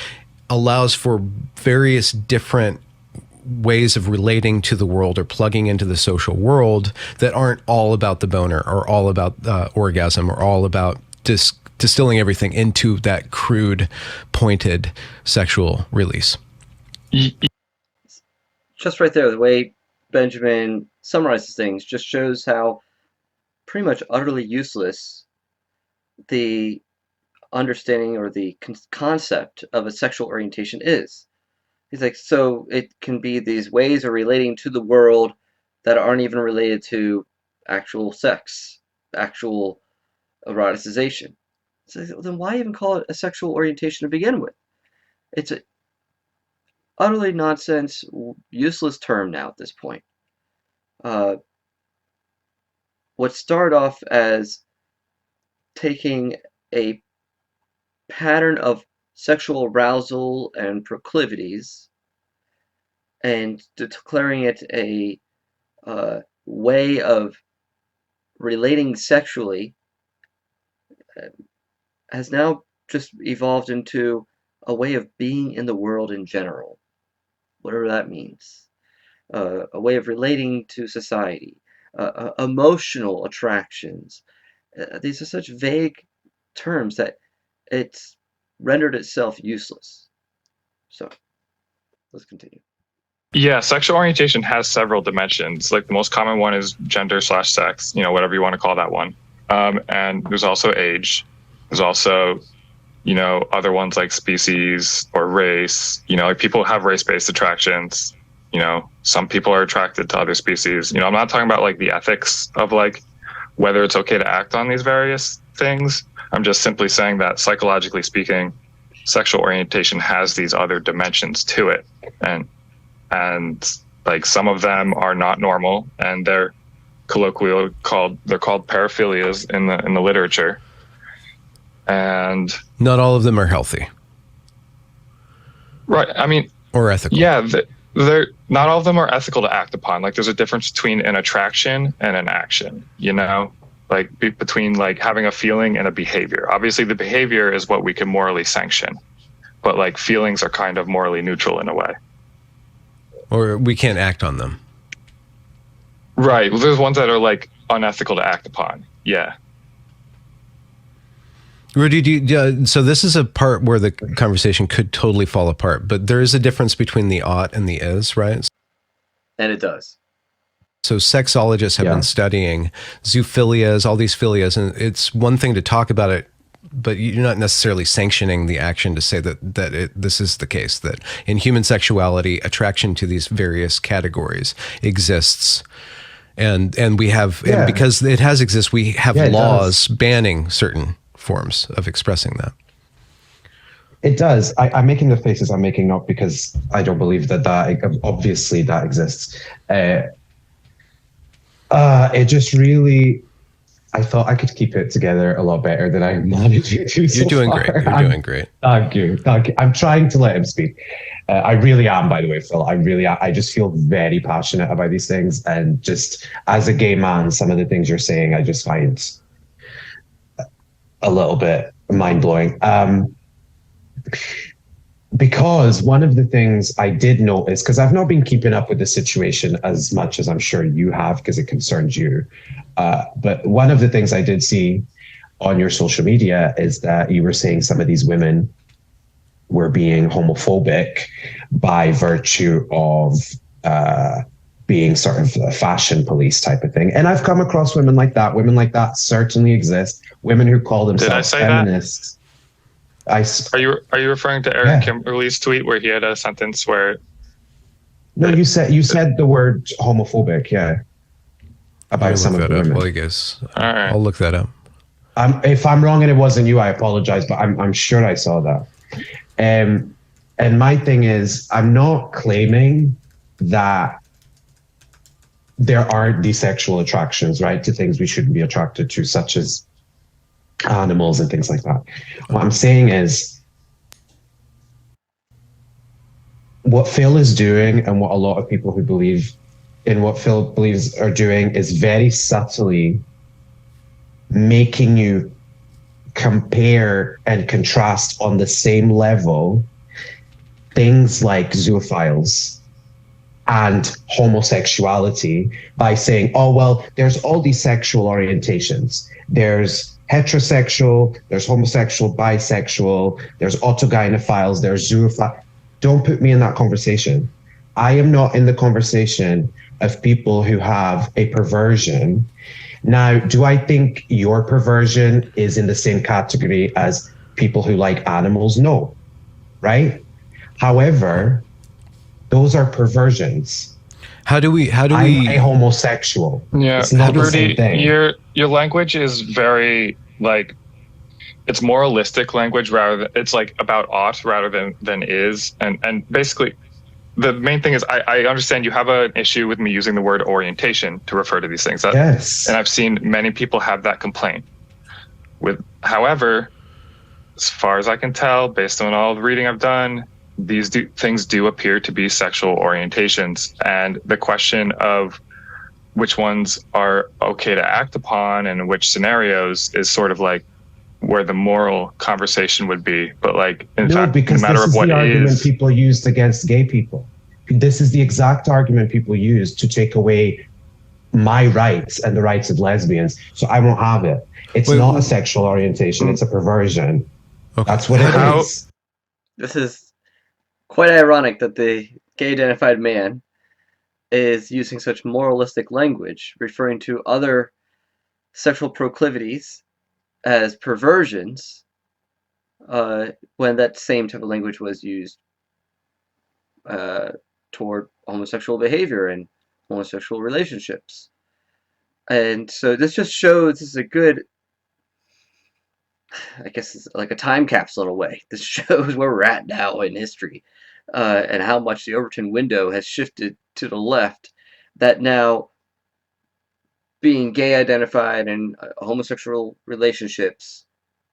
allows for various different ways of relating to the world or plugging into the social world that aren't all about the boner or all about orgasm or all about distilling everything into that crude, pointed sexual release. Just right there, the way Benjamin summarizes things just shows how pretty much utterly useless the understanding or the concept of a sexual orientation is. He's like, so it can be these ways of relating to the world that aren't even related to actual sex, actual eroticization. So then why even call it a sexual orientation to begin with? It's a utterly nonsense, useless term now at this point. What started off as taking a pattern of sexual arousal and proclivities and declaring it a way of relating sexually has now just evolved into a way of being in the world in general, whatever that means. A way of relating to society, emotional attractions. These are such vague terms that it's rendered itself useless. So, let's continue. Yeah, sexual orientation has several dimensions. Like the most common one is gender/sex, whatever you want to call that one. And there's also age. There's also, other ones like species or race. Like people have race-based attractions. Some people are attracted to other species. I'm not talking about like the ethics of like whether it's okay to act on these various things. I'm just simply saying that psychologically speaking, sexual orientation has these other dimensions to it. And like some of them are not normal, and they're colloquially called paraphilias in the literature. And not all of them are healthy. Right. I mean, or ethical. Yeah, they're not all of them are ethical to act upon. Like there's a difference between an attraction and an action, like between like having a feeling and a behavior. Obviously the behavior is what we can morally sanction, but like feelings are kind of morally neutral in a way. Or we can't act on them. Right. Well, there's ones that are like unethical to act upon. Yeah. Rudy, so this is a part where the conversation could totally fall apart, but there is a difference between the ought and the is, right? And it does. So sexologists have been studying zoophilias, all these philias, and it's one thing to talk about it, but you're not necessarily sanctioning the action to say that this is the case, that in human sexuality, attraction to these various categories exists. And we have, and because it has exists, we have laws banning certain forms of expressing that. It does. I'm making the faces I'm making not because I don't believe that obviously that exists. It just really, I thought I could keep it together a lot better than I'm managing to. You're doing great. You're doing great. Thank you. I'm trying to let him speak. I really am, by the way, Phil. I really am. I just feel very passionate about these things. And just as a gay man, some of the things you're saying, I just find a little bit mind-blowing. Because one of the things I did notice, because I've not been keeping up with the situation as much as I'm sure you have, because it concerns you. But one of the things I did see on your social media is that you were saying some of these women were being homophobic by virtue of being sort of a fashion police type of thing. And I've come across women like that. Women like that certainly exist. Women who call themselves feminists. Are you referring to Aaron Kimberly's tweet where he had a sentence where? No, you said the word homophobic, about some of the women. Well, I guess all right. I'll look that up. If I'm wrong and it wasn't you, I apologize, but I'm sure I saw that. And my thing is, I'm not claiming that there aren't these sexual attractions, right, to things we shouldn't be attracted to, such as animals and things like that. What I'm saying is what Phil is doing, and what a lot of people who believe in what Phil believes are doing, is very subtly making you compare and contrast on the same level things like zoophiles and homosexuality by saying, oh, well, there's all these sexual orientations. There's heterosexual, there's homosexual, bisexual, there's autogynephiles, there's zoophiles. Don't put me in that conversation. I am not in the conversation of people who have a perversion. Now, do I think your perversion is in the same category as people who like animals? No, right? However, those are perversions. I'm a homosexual. Yeah, it's not the Rudy, same thing. Your language is very like, it's moralistic language rather than, it's like about ought rather than is, and basically the main thing is I understand you have an issue with me using the word orientation to refer to these things. Yes, and I've seen many people have that complaint. However, as far as I can tell, based on all the reading I've done, things do appear to be sexual orientations, and the question of which ones are okay to act upon and which scenarios is sort of like where the moral conversation would be. But like, in fact, no because matter this of is what the argument is, people used against gay people. This is the exact argument people use to take away my rights and the rights of lesbians. So I won't have it. It's not a sexual orientation. It's a perversion. Okay. That's what it is. This is quite ironic that the gay identified man is using such moralistic language, referring to other sexual proclivities as perversions, when that same type of language was used toward homosexual behavior and homosexual relationships. And so this just shows, this is a good, I guess it's like a time capsule in a way. This shows where we're at now in history, and how much the Overton window has shifted to the left, that now being gay identified and homosexual relationships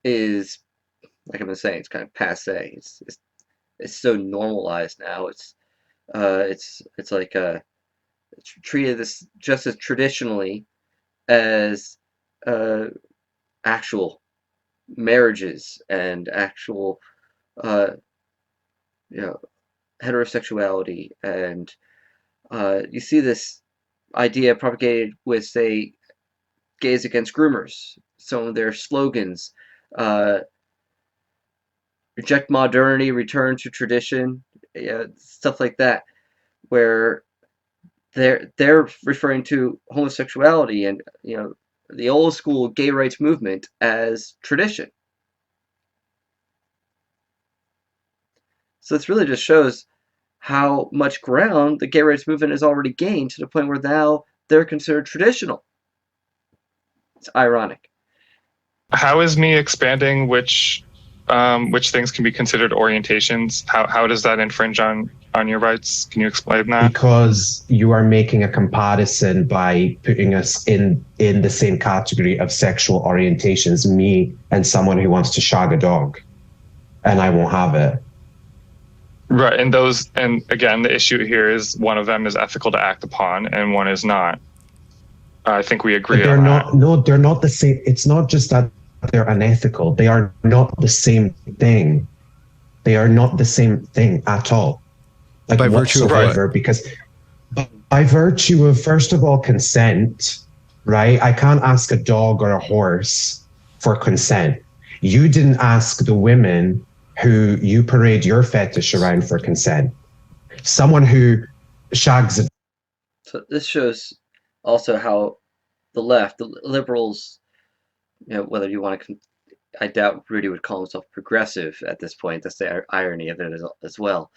is, like I've been saying, it's kind of passe. It's so normalized now. It's like it's treated this just as traditionally as actual marriages and actual heterosexuality. And you see this idea propagated with, say, gays against groomers. Some of their slogans: reject modernity, return to tradition, stuff like that, where they're referring to homosexuality and the old school gay rights movement as tradition. So this really just shows how much ground the gay rights movement has already gained, to the point where now they're considered traditional. It's ironic. How is me expanding which things can be considered orientations? How does that infringe on your rights? Can you explain that? Because you are making a comparison by putting us in the same category of sexual orientations, me and someone who wants to shag a dog, and I won't have it. Right, and again, the issue here is one of them is ethical to act upon, and one is not. I think we agree on that. No, they're not the same. It's not just that they're unethical. They are not the same thing. They are not the same thing at all. Like, by virtue of what? Because by virtue of, first of all, consent, right? I can't ask a dog or a horse for consent. You didn't ask the women who you parade your fetish around for consent. Someone who shags a... So this shows also how the left, the liberals, whether you want to, I doubt Rudy would call himself progressive at this point. That's the irony of it as well,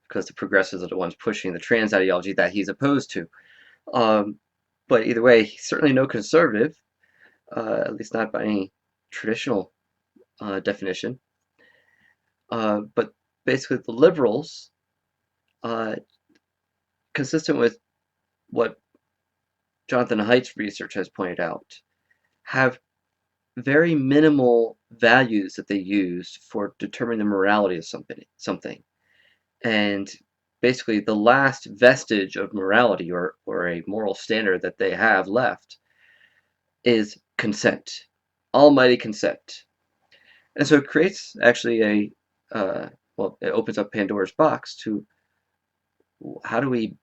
because the progressives are the ones pushing the trans ideology that he's opposed to. But either way, he's certainly no conservative, at least not by any traditional definition. But basically the liberals, consistent with what Jonathan Haidt's research has pointed out, have very minimal values that they use for determining the morality of something. And basically the last vestige of morality or a moral standard that they have left is consent, almighty consent. And so it creates actually it opens up Pandora's box to, how do we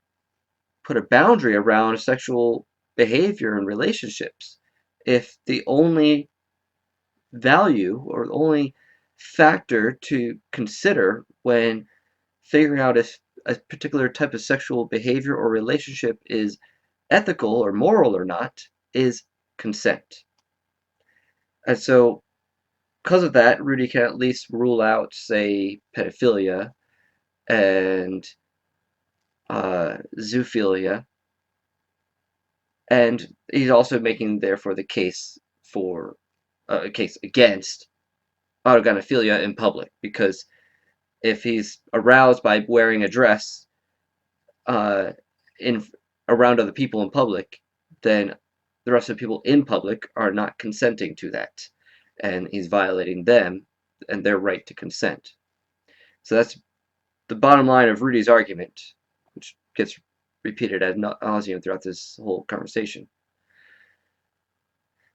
put a boundary around sexual behavior and relationships if the only value or the only factor to consider when figuring out if a particular type of sexual behavior or relationship is ethical or moral or not is consent. And so because of that, Rudy can at least rule out, say, pedophilia and zoophilia, and he's also making therefore the case for a case against autogynephilia in public, because if he's aroused by wearing a dress in around other people in public, then the rest of the people in public are not consenting to that, and he's violating them and their right to consent. So that's the bottom line of Rudy's argument, which gets repeated ad nauseum throughout this whole conversation.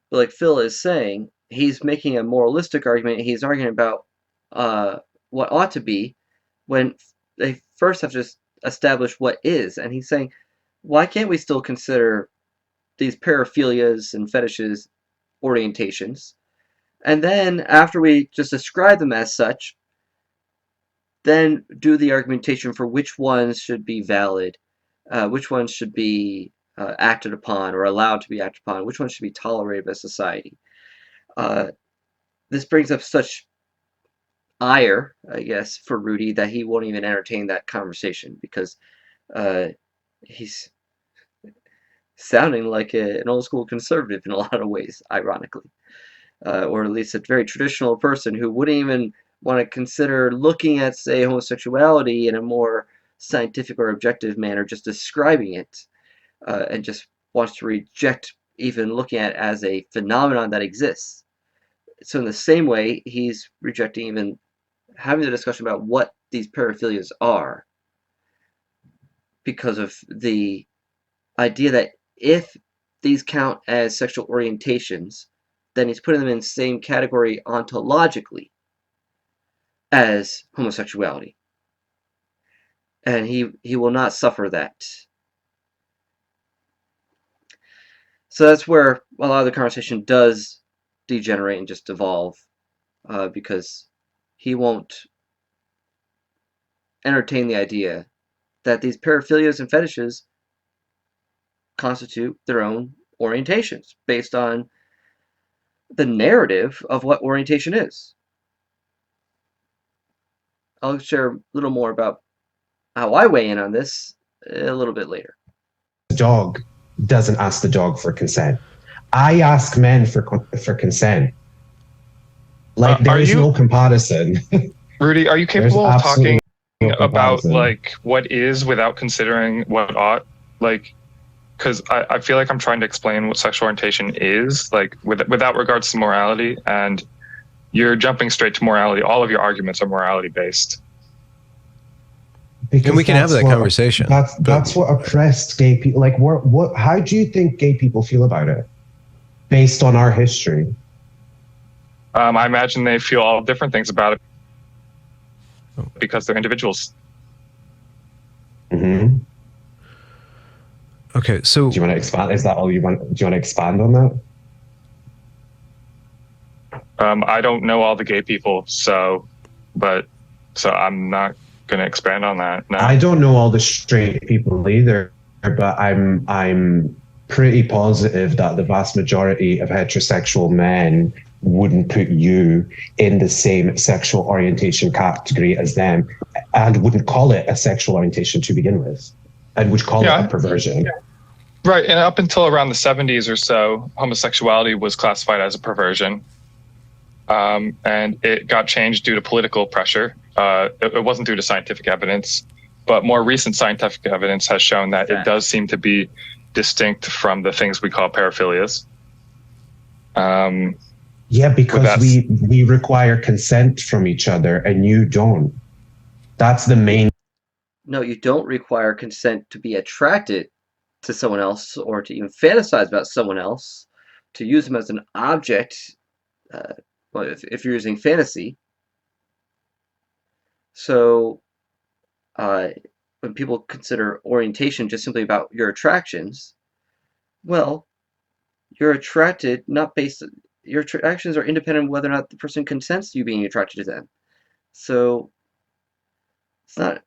But like Phil is saying, he's making a moralistic argument. He's arguing about what ought to be when they first have to establish what is. And he's saying, why can't we still consider these paraphilias and fetishes orientations? And then after we just describe them as such, then do the argumentation for which ones should be valid, which ones should be acted upon or allowed to be acted upon, which ones should be tolerated by society. This brings up such ire, I guess, for Rudy that he won't even entertain that conversation because he's sounding like an old school conservative in a lot of ways, ironically. Or at least a very traditional person who wouldn't even want to consider looking at, say, homosexuality in a more scientific or objective manner, just describing it, and just wants to reject even looking at it as a phenomenon that exists. So in the same way, he's rejecting even having the discussion about what these paraphilias are, because of the idea that if these count as sexual orientations, then he's putting them in the same category ontologically as homosexuality. And he will not suffer that. So that's where a lot of the conversation does degenerate and just devolve, because he won't entertain the idea that these paraphilias and fetishes constitute their own orientations based on the narrative of what orientation is. I'll share a little more about how I weigh in on this a little bit later. The dog doesn't ask the dog for consent. I ask men for consent. Like there is no comparison. Rudy, are you capable of talking about comparison. like what is without considering what ought? Like, because I feel like I'm trying to explain what sexual orientation is, like without regards to morality, and you're jumping straight to morality. All of your arguments are morality based. Because and we can have that conversation. That's what oppressed gay people like. What? How do you think gay people feel about it, based on our history? I imagine they feel all different things about it because they're individuals. Mm-hmm. Okay, so do you want to expand? Is that all you want? Do you want to expand on that? I don't know all the gay people, so I'm not going to expand on that. No. I don't know all the straight people either, but I'm pretty positive that the vast majority of heterosexual men wouldn't put you in the same sexual orientation category as them, and wouldn't call it a sexual orientation to begin with, and would call it a perversion. Yeah. Right, and up until around the 70s or so, homosexuality was classified as a perversion. And it got changed due to political pressure. It wasn't due to scientific evidence, but more recent scientific evidence has shown that it does seem to be distinct from the things we call paraphilias. Yeah, because we require consent from each other and you don't. That's the main. No, you don't require consent to be attracted to someone else or to even fantasize about someone else, to use them as an object. Well, if you're using fantasy. So when people consider orientation just simply about your attractions, well, you're attracted not based, your attractions are independent of whether or not the person consents to you being attracted to them. So it's not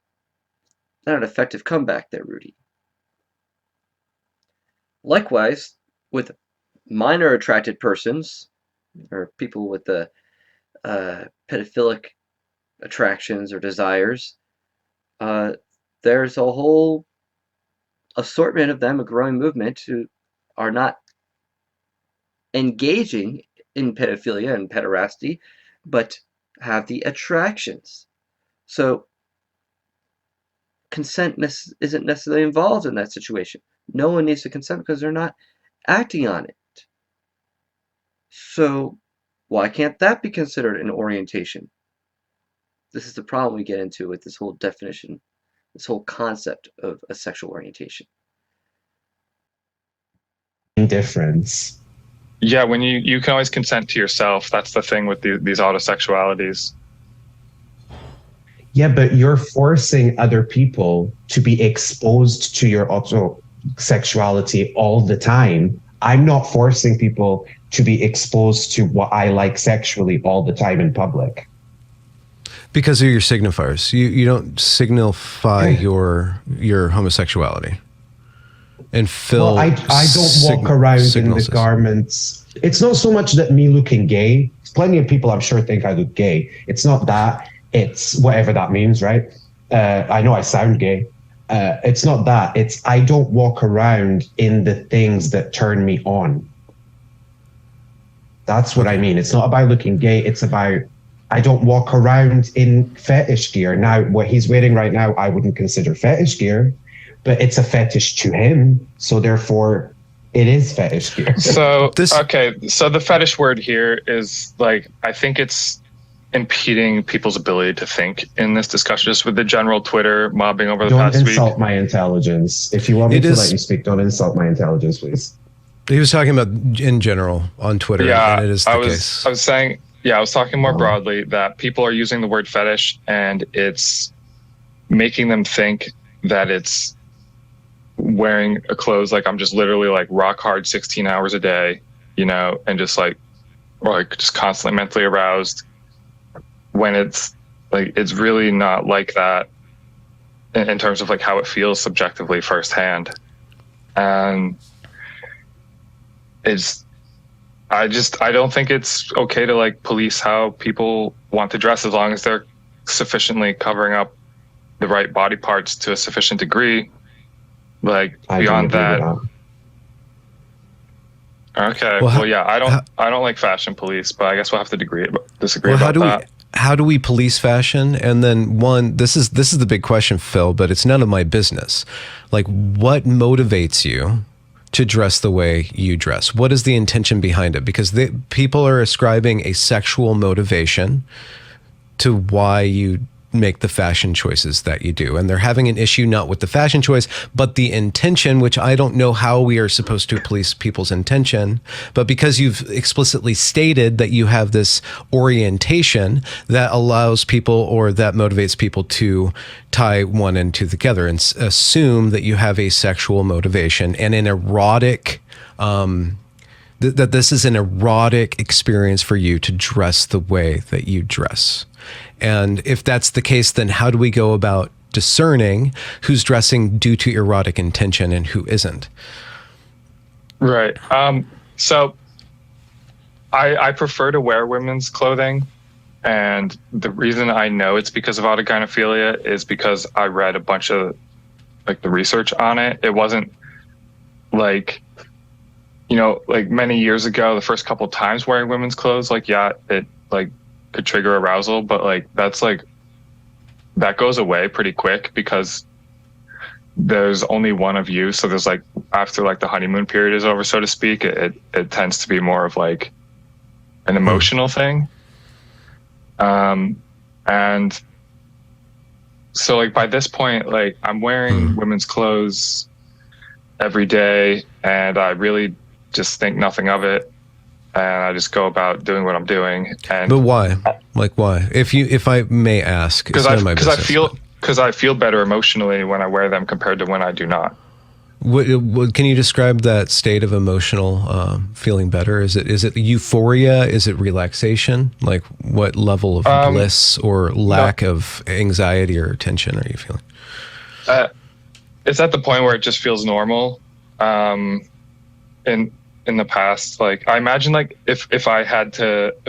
an effective comeback there, Rudy. Likewise, with minor attracted persons, or people with the pedophilic attractions or desires, there's a whole assortment of them, a growing movement, who are not engaging in pedophilia and pederasty, but have the attractions. So consent isn't necessarily involved in that situation. No one needs to consent because they're not acting on it. So why can't that be considered an orientation? This is the problem we get into with this whole definition this whole concept of a sexual orientation? Difference. Yeah, when you can always consent to yourself. That's the thing with these autosexualities. Yeah, but you're forcing other people to be exposed to your autosexuality all the time. I'm not forcing people to be exposed to what I like sexually all the time in public. Because of your signifiers. You don't signify your homosexuality. And Phil, well, I don't walk around in the garments. It's not so much that me looking gay. Plenty of people, I'm sure, think I look gay. It's not that. It's whatever that means, right? I know I sound gay. It's not that. It's I don't walk around in the things that turn me on. That's what I mean. It's not about looking gay. It's about I don't walk around in fetish gear. Now, what he's wearing right now, I wouldn't consider fetish gear, but it's a fetish to him. So therefore, it is fetish gear. So, okay. So the fetish word here is like, I think it's impeding people's ability to think in this discussion, just with the general Twitter mobbing over the past week. Don't insult my intelligence. If you want me to let you speak, don't insult my intelligence, please. He was talking about in general on Twitter. Yeah, and it is the case. I was saying, yeah, I was talking more broadly that people are using the word fetish and it's making them think that it's wearing a clothes like I'm just literally like rock hard 16 hours a day, you know, and just like, or like just constantly mentally aroused, when it's like it's really not like that in terms of like how it feels subjectively firsthand. And I don't think it's okay to like police how people want to dress as long as they're sufficiently covering up the right body parts to a sufficient degree. Like beyond that. Okay. Well, yeah, I don't like fashion police, but I guess we'll have to disagree about that. How do we police fashion? And then this is the big question, Phil, but it's none of my business. Like, what motivates you to dress the way you dress? What is the intention behind it? Because people are ascribing a sexual motivation to why you make the fashion choices that you do. And they're having an issue not with the fashion choice, but the intention, which I don't know how we are supposed to police people's intention. But because you've explicitly stated that you have this orientation that allows people or that motivates people to tie one and two together and assume that you have a sexual motivation and an erotic, that this is an erotic experience for you to dress the way that you dress. And if that's the case, then how do we go about discerning who's dressing due to erotic intention and who isn't? Right. So I prefer to wear women's clothing. And the reason I know it's because of autogynephilia is because I read a bunch of like the research on it. It wasn't like, you know, like many years ago, the first couple of times wearing women's clothes, like, yeah, it like could trigger arousal, but like that's like that goes away pretty quick because there's only one of you. So there's like after like the honeymoon period is over, so to speak, it tends to be more of like an emotional thing. And so like by this point, like I'm wearing women's clothes every day and I really just think nothing of it. And I just go about doing what I'm doing. But why? Like why? If I may ask, because I feel better emotionally when I wear them compared to when I do not. What can you describe that state of emotional feeling better? Is it euphoria? Is it relaxation? Like what level of bliss or lack of anxiety or tension are you feeling? It's at the point where it just feels normal. In the past, like I imagine like if I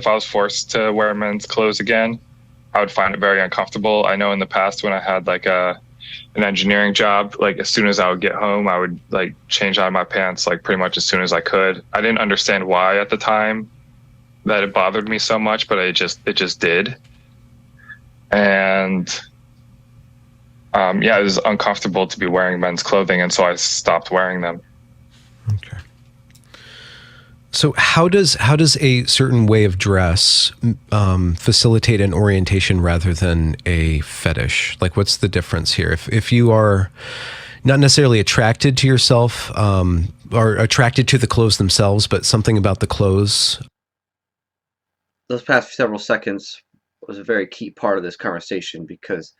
was forced to wear men's clothes again, I would find it very uncomfortable. I know in the past when I had like an engineering job, like as soon as I would get home, I would like change out of my pants like pretty much as soon as I could. I didn't understand why at the time that it bothered me so much, but it just did. And it was uncomfortable to be wearing men's clothing, and so I stopped wearing them. Okay. So how does a certain way of dress facilitate an orientation rather than a fetish? Like, what's the difference here? If you are not necessarily attracted to yourself or attracted to the clothes themselves, but something about the clothes. Those past several seconds was a very key part of this conversation, because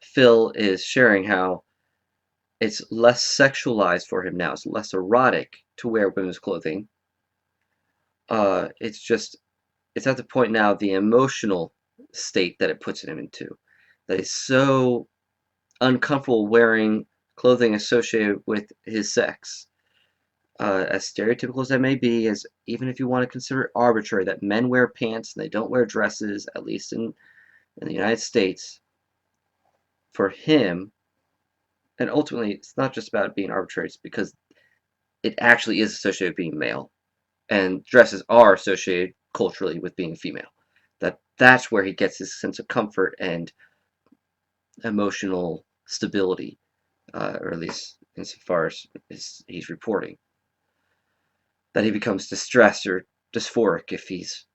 Phil is sharing how it's less sexualized for him now. It's less erotic to wear women's clothing. It's at the point now, the emotional state that it puts him into, that he's so uncomfortable wearing clothing associated with his sex. As stereotypical as that may be, as even if you want to consider it arbitrary that men wear pants and they don't wear dresses, at least in the United States, for him, and ultimately it's not just about it being arbitrary, it's because it actually is associated with being male, and dresses are associated culturally with being female. That's where he gets his sense of comfort and emotional stability, or at least insofar as he's reporting. That he becomes distressed or dysphoric if he's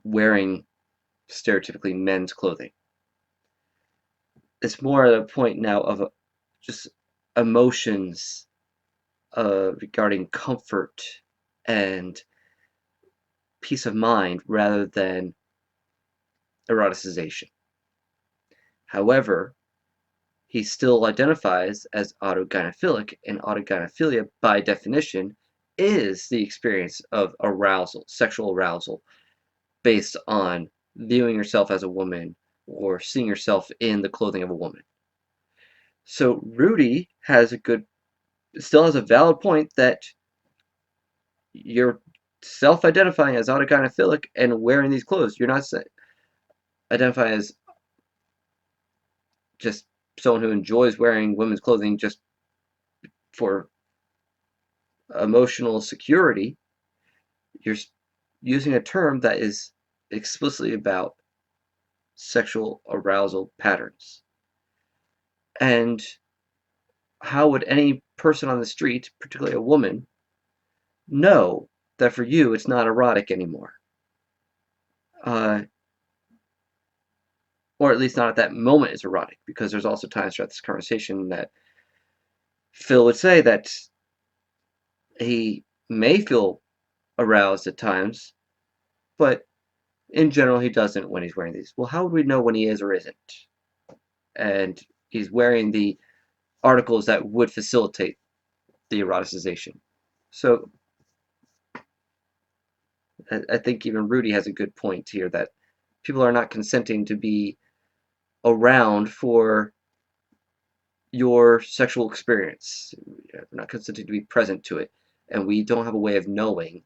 wearing stereotypically men's clothing. It's more at a point now of just emotions regarding comfort and peace of mind rather than eroticization. However, he still identifies as autogynephilic, and autogynephilia, by definition, is the experience of arousal, sexual arousal, based on viewing yourself as a woman or seeing yourself in the clothing of a woman. So Rudy still has a valid point that you're self-identifying as autogynephilic and wearing these clothes. You're not identifying as just someone who enjoys wearing women's clothing just for emotional security. You're using a term that is explicitly about sexual arousal patterns. And how would any person on the street, particularly a woman, know that for you it's not erotic anymore? Or at least not at that moment it's erotic, because there's also times throughout this conversation that Phil would say that he may feel aroused at times, but in general he doesn't when he's wearing these. Well, how would we know when he is or isn't? And he's wearing the articles that would facilitate the eroticization. So I think even Rudy has a good point here, that people are not consenting to be around for your sexual experience. They're not consenting to be present to it. And we don't have a way of knowing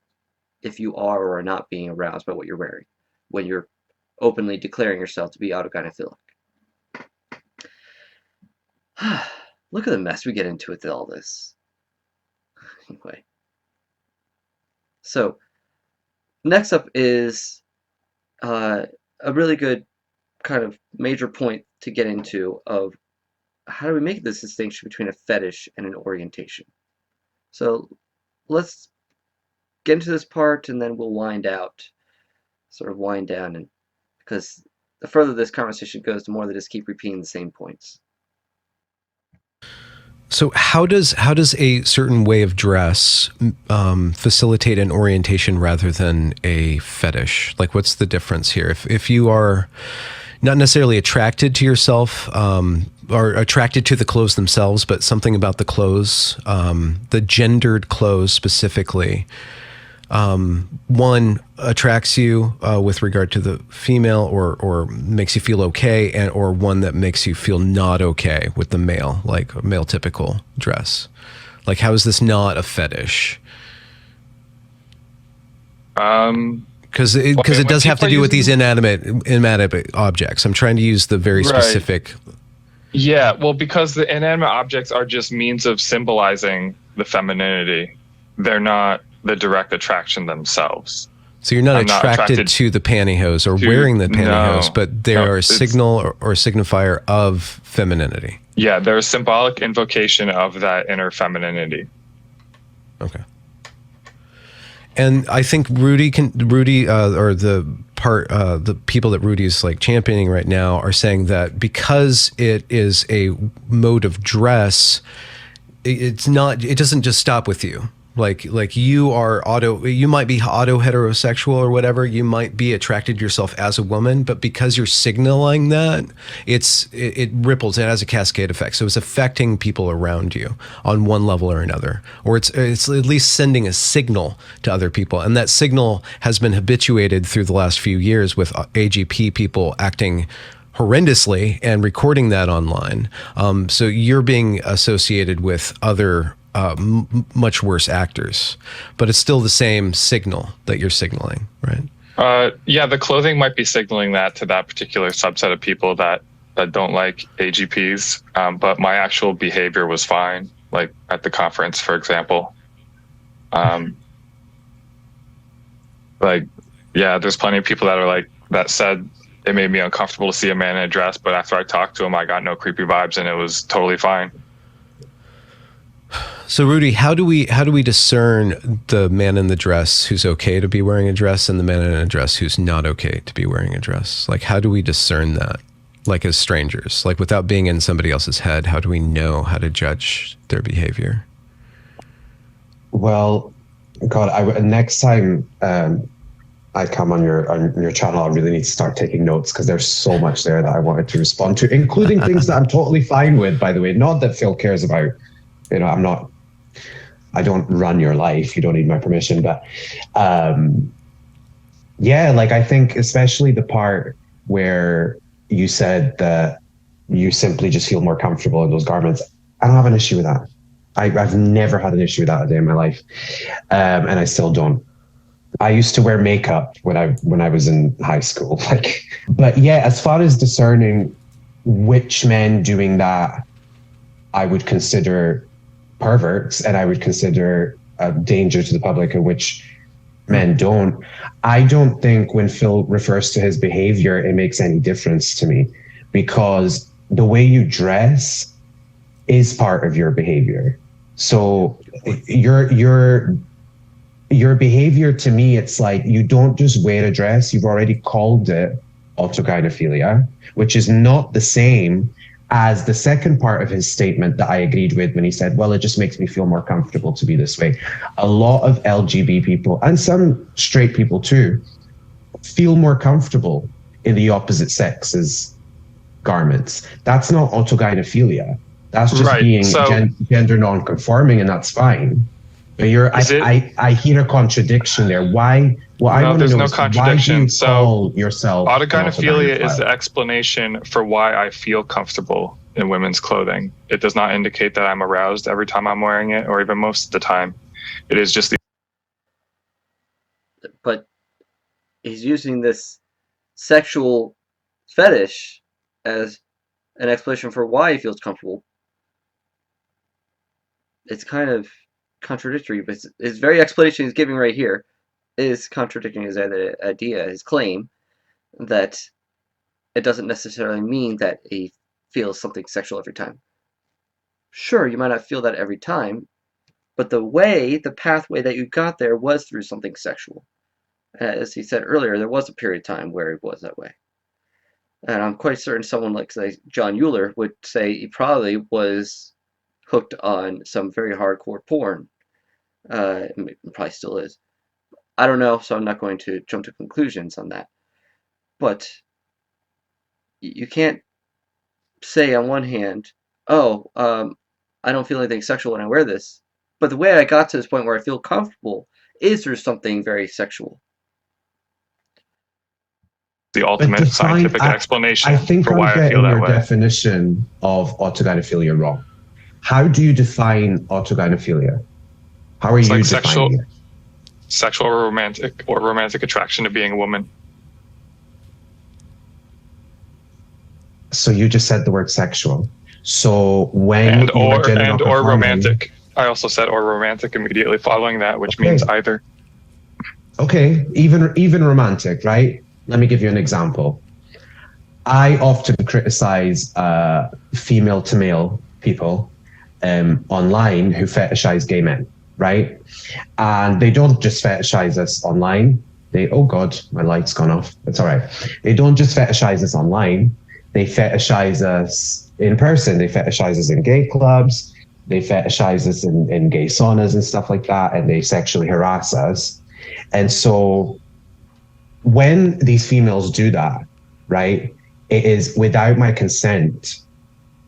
if you are or are not being aroused by what you're wearing when you're openly declaring yourself to be autogynephilic. Look at the mess we get into with all this. Anyway. So, next up is a really good kind of major point to get into of how do we make this distinction between a fetish and an orientation. So let's get into this part and then we'll wind down, and because the further this conversation goes, the more they just keep repeating the same points. So how does a certain way of dress facilitate an orientation rather than a fetish? Like, what's the difference here? If you are not necessarily attracted to yourself or attracted to the clothes themselves, but something about the clothes, the gendered clothes specifically, one attracts you with regard to the female or makes you feel okay, or one that makes you feel not okay with the male, like a male typical dress. Like, how is this not a fetish? Because it does have to do with these inanimate objects. I'm trying to use the very specific. Yeah, well, because the inanimate objects are just means of symbolizing the femininity. They're not the direct attraction themselves. So you're not attracted to the pantyhose or wearing the pantyhose, but they are a signal or signifier of femininity. Yeah, they're a symbolic invocation of that inner femininity. Okay. And I think Rudy, or the people that Rudy's like championing right now are saying that because it is a mode of dress, it doesn't just stop with you. Like you might be auto heterosexual or whatever. You might be attracted to yourself as a woman, but because you're signaling that, it ripples. It has a cascade effect. So it's affecting people around you on one level or another, or it's at least sending a signal to other people. And that signal has been habituated through the last few years with AGP people acting horrendously and recording that online. So you're being associated with other much worse actors, but it's still the same signal that you're signaling, right? Yeah, the clothing might be signaling that to that particular subset of people that don't like AGPs, but my actual behavior was fine, like at the conference, for example. Like, yeah, there's plenty of people that said it made me uncomfortable to see a man in a dress, but after I talked to him, I got no creepy vibes and it was totally fine. So Rudy, how do we discern the man in the dress who's okay to be wearing a dress and the man in a dress who's not okay to be wearing a dress? Like, how do we discern that? Like, as strangers, like without being in somebody else's head, how do we know how to judge their behavior? Well, God, next time I come on your channel, I really need to start taking notes because there's so much there that I wanted to respond to, including things that I'm totally fine with, by the way. Not that Phil cares about. You know, I don't run your life. You don't need my permission. But yeah, like I think especially the part where you said that you simply just feel more comfortable in those garments. I don't have an issue with that. I've never had an issue with that a day in my life. And I still don't. I used to wear makeup when I was in high school. But yeah, as far as discerning which men doing that I would consider perverts and I would consider a danger to the public and which men don't. I don't think when Phil refers to his behavior, it makes any difference to me because the way you dress is part of your behavior. So your behavior to me, it's like you don't just wear a dress. You've already called it autogynephilia, which is not the same as the second part of his statement that I agreed with when he said, well, it just makes me feel more comfortable to be this way. A lot of LGBT people and some straight people too feel more comfortable in the opposite sex's garments. That's not autogynephilia. That's just being gender non-conforming, and that's fine. But I hear a contradiction there. Why? Well, I want to know no contradiction. Why do you call yourself autogynephilia is the explanation for why I feel comfortable in women's clothing. It does not indicate that I'm aroused every time I'm wearing it, or even most of the time. It is just But he's using this sexual fetish as an explanation for why he feels comfortable. It's kind of contradictory, but his very explanation he's giving right here is contradicting his idea, his claim that it doesn't necessarily mean that he feels something sexual every time. Sure, you might not feel that every time, but the pathway that you got there was through something sexual. As he said earlier, there was a period of time where it was that way. And I'm quite certain someone like, say, John Euler would say he probably was hooked on some very hardcore porn. Probably still is. I don't know, so I'm not going to jump to conclusions on that. But you can't say on one hand, I don't feel anything sexual when I wear this. But the way I got to this point where I feel comfortable is through something very sexual. The ultimate scientific explanation for why I feel that way. I think I'm getting your definition of autogynephilia wrong. How do you define autogynephilia? How are you defining it? Sexual or romantic attraction to being a woman. So you just said the word sexual. So when or romantic. I also said or romantic immediately following that, which means either. Okay, even romantic, right? Let me give you an example. I often criticize female to male people online who fetishize gay men, right? And they don't just fetishize us online. Oh God, my light's gone off. It's all right. They don't just fetishize us online. They fetishize us in person. They fetishize us in gay clubs. They fetishize us in gay saunas and stuff like that. And they sexually harass us. And so when these females do that, right, it is without my consent,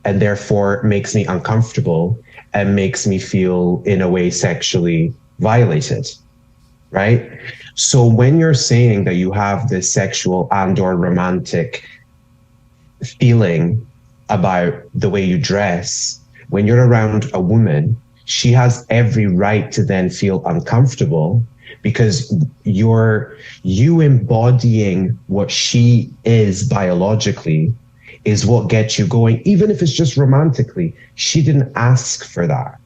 and therefore makes me uncomfortable and makes me feel in a way sexually violated, right? So when you're saying that you have this sexual and or romantic feeling about the way you dress, when you're around a woman, she has every right to then feel uncomfortable, because you embodying what she is biologically is what gets you going, even if it's just romantically. She didn't ask for that.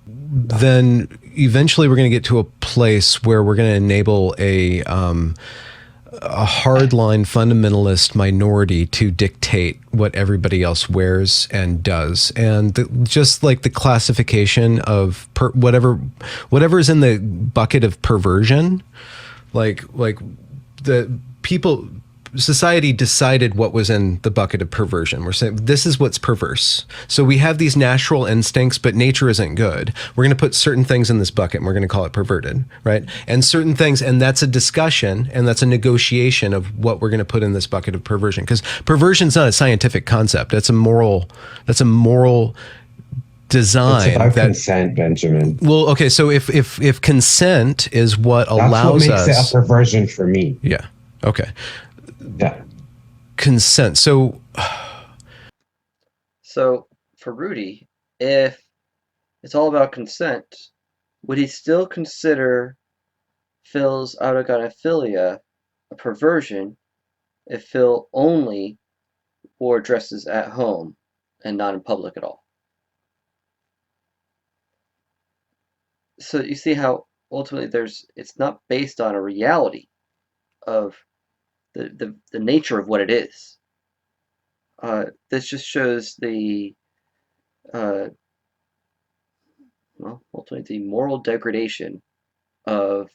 Then eventually we're going to get to a place where we're going to enable a hardline fundamentalist minority to dictate what everybody else wears and does. And just like the classification of whatever is in the bucket of perversion, like the people, society decided what was in the bucket of perversion. We're saying this is what's perverse. So we have these natural instincts, but nature isn't good. We're going to put certain things in this bucket and we're going to call it perverted, right? And certain things, and that's a discussion and that's a negotiation of what we're going to put in this bucket of perversion. Because perversion's not a scientific concept. That's a moral design. It's about consent, Benjamin. Well, okay, so if consent is what allows us, that's what makes it a perversion for me. Yeah. Okay. Yeah. Consent. So for Rudy, if it's all about consent, would he still consider Phil's autogynephilia a perversion if Phil only wore dresses at home and not in public at all? So you see how ultimately it's not based on a reality of the nature of what it is. This just shows the ultimately the moral degradation of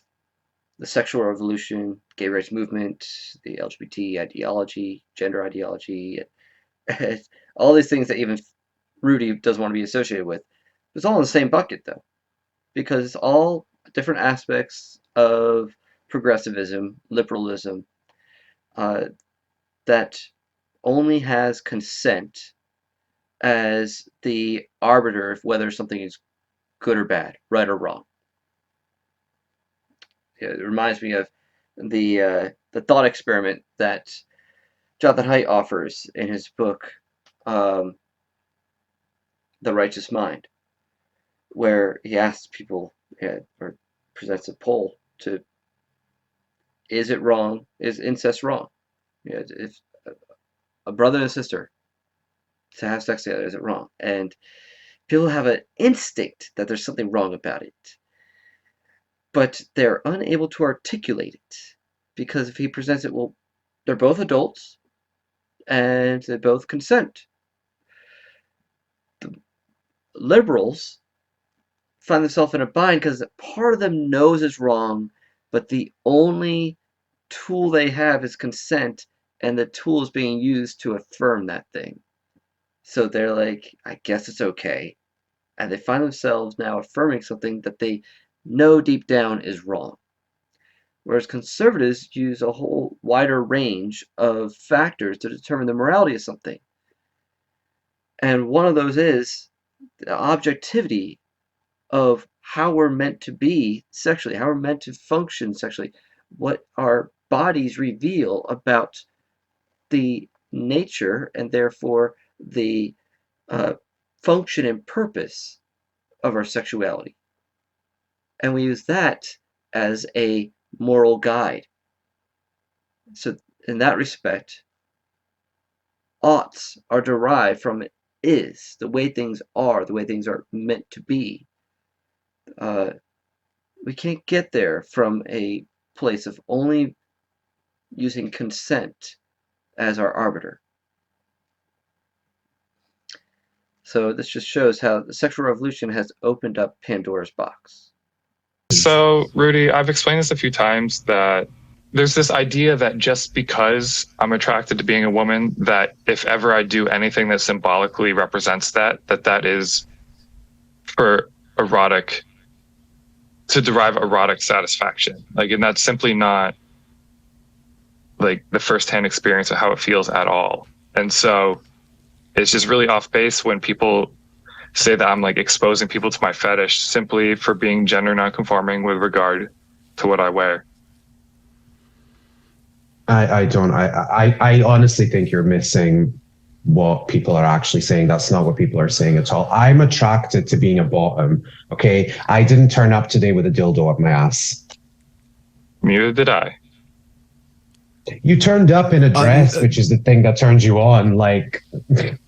the sexual revolution, gay rights movement, the LGBT ideology, gender ideology, all these things that even Rudy doesn't want to be associated with. It's all in the same bucket, though, because it's all different aspects of progressivism, liberalism, that only has consent as the arbiter of whether something is good or bad, right or wrong. It reminds me of the thought experiment that Jonathan Haidt offers in his book, The Righteous Mind, where he asks people, or presents a poll to, is it wrong? Is incest wrong? If a brother and a sister to have sex together, is it wrong? And people have an instinct that there's something wrong about it, but they're unable to articulate it, because if he presents it, well, they're both adults and they both consent. The liberals find themselves in a bind because part of them knows it's wrong, but the only tool they have is consent, and the tool is being used to affirm that thing. So they're like, I guess it's okay. And they find themselves now affirming something that they know deep down is wrong. Whereas conservatives use a whole wider range of factors to determine the morality of something. And one of those is the objectivity of how we're meant to be sexually, how we're meant to function sexually, what our bodies reveal about the nature and therefore the function and purpose of our sexuality. And we use that as a moral guide. So in that respect, oughts are derived from is, the way things are, the way things are meant to be. We can't get there from a place of only using consent as our arbiter. So this just shows how the sexual revolution has opened up Pandora's box. So, Rudy, I've explained this a few times that there's this idea that just because I'm attracted to being a woman, that if ever I do anything that symbolically represents that is for erotic, to derive erotic satisfaction. Like, and that's simply not like the firsthand experience of how it feels at all. And so it's just really off base when people say that I'm like exposing people to my fetish simply for being gender nonconforming with regard to what I wear. I don't. I honestly think you're missing what people are actually saying. That's not what people are saying at all. I'm attracted to being a bottom. Okay. I didn't turn up today with a dildo up my ass. Neither did I. You turned up in a dress, which is the thing that turns you on. Like,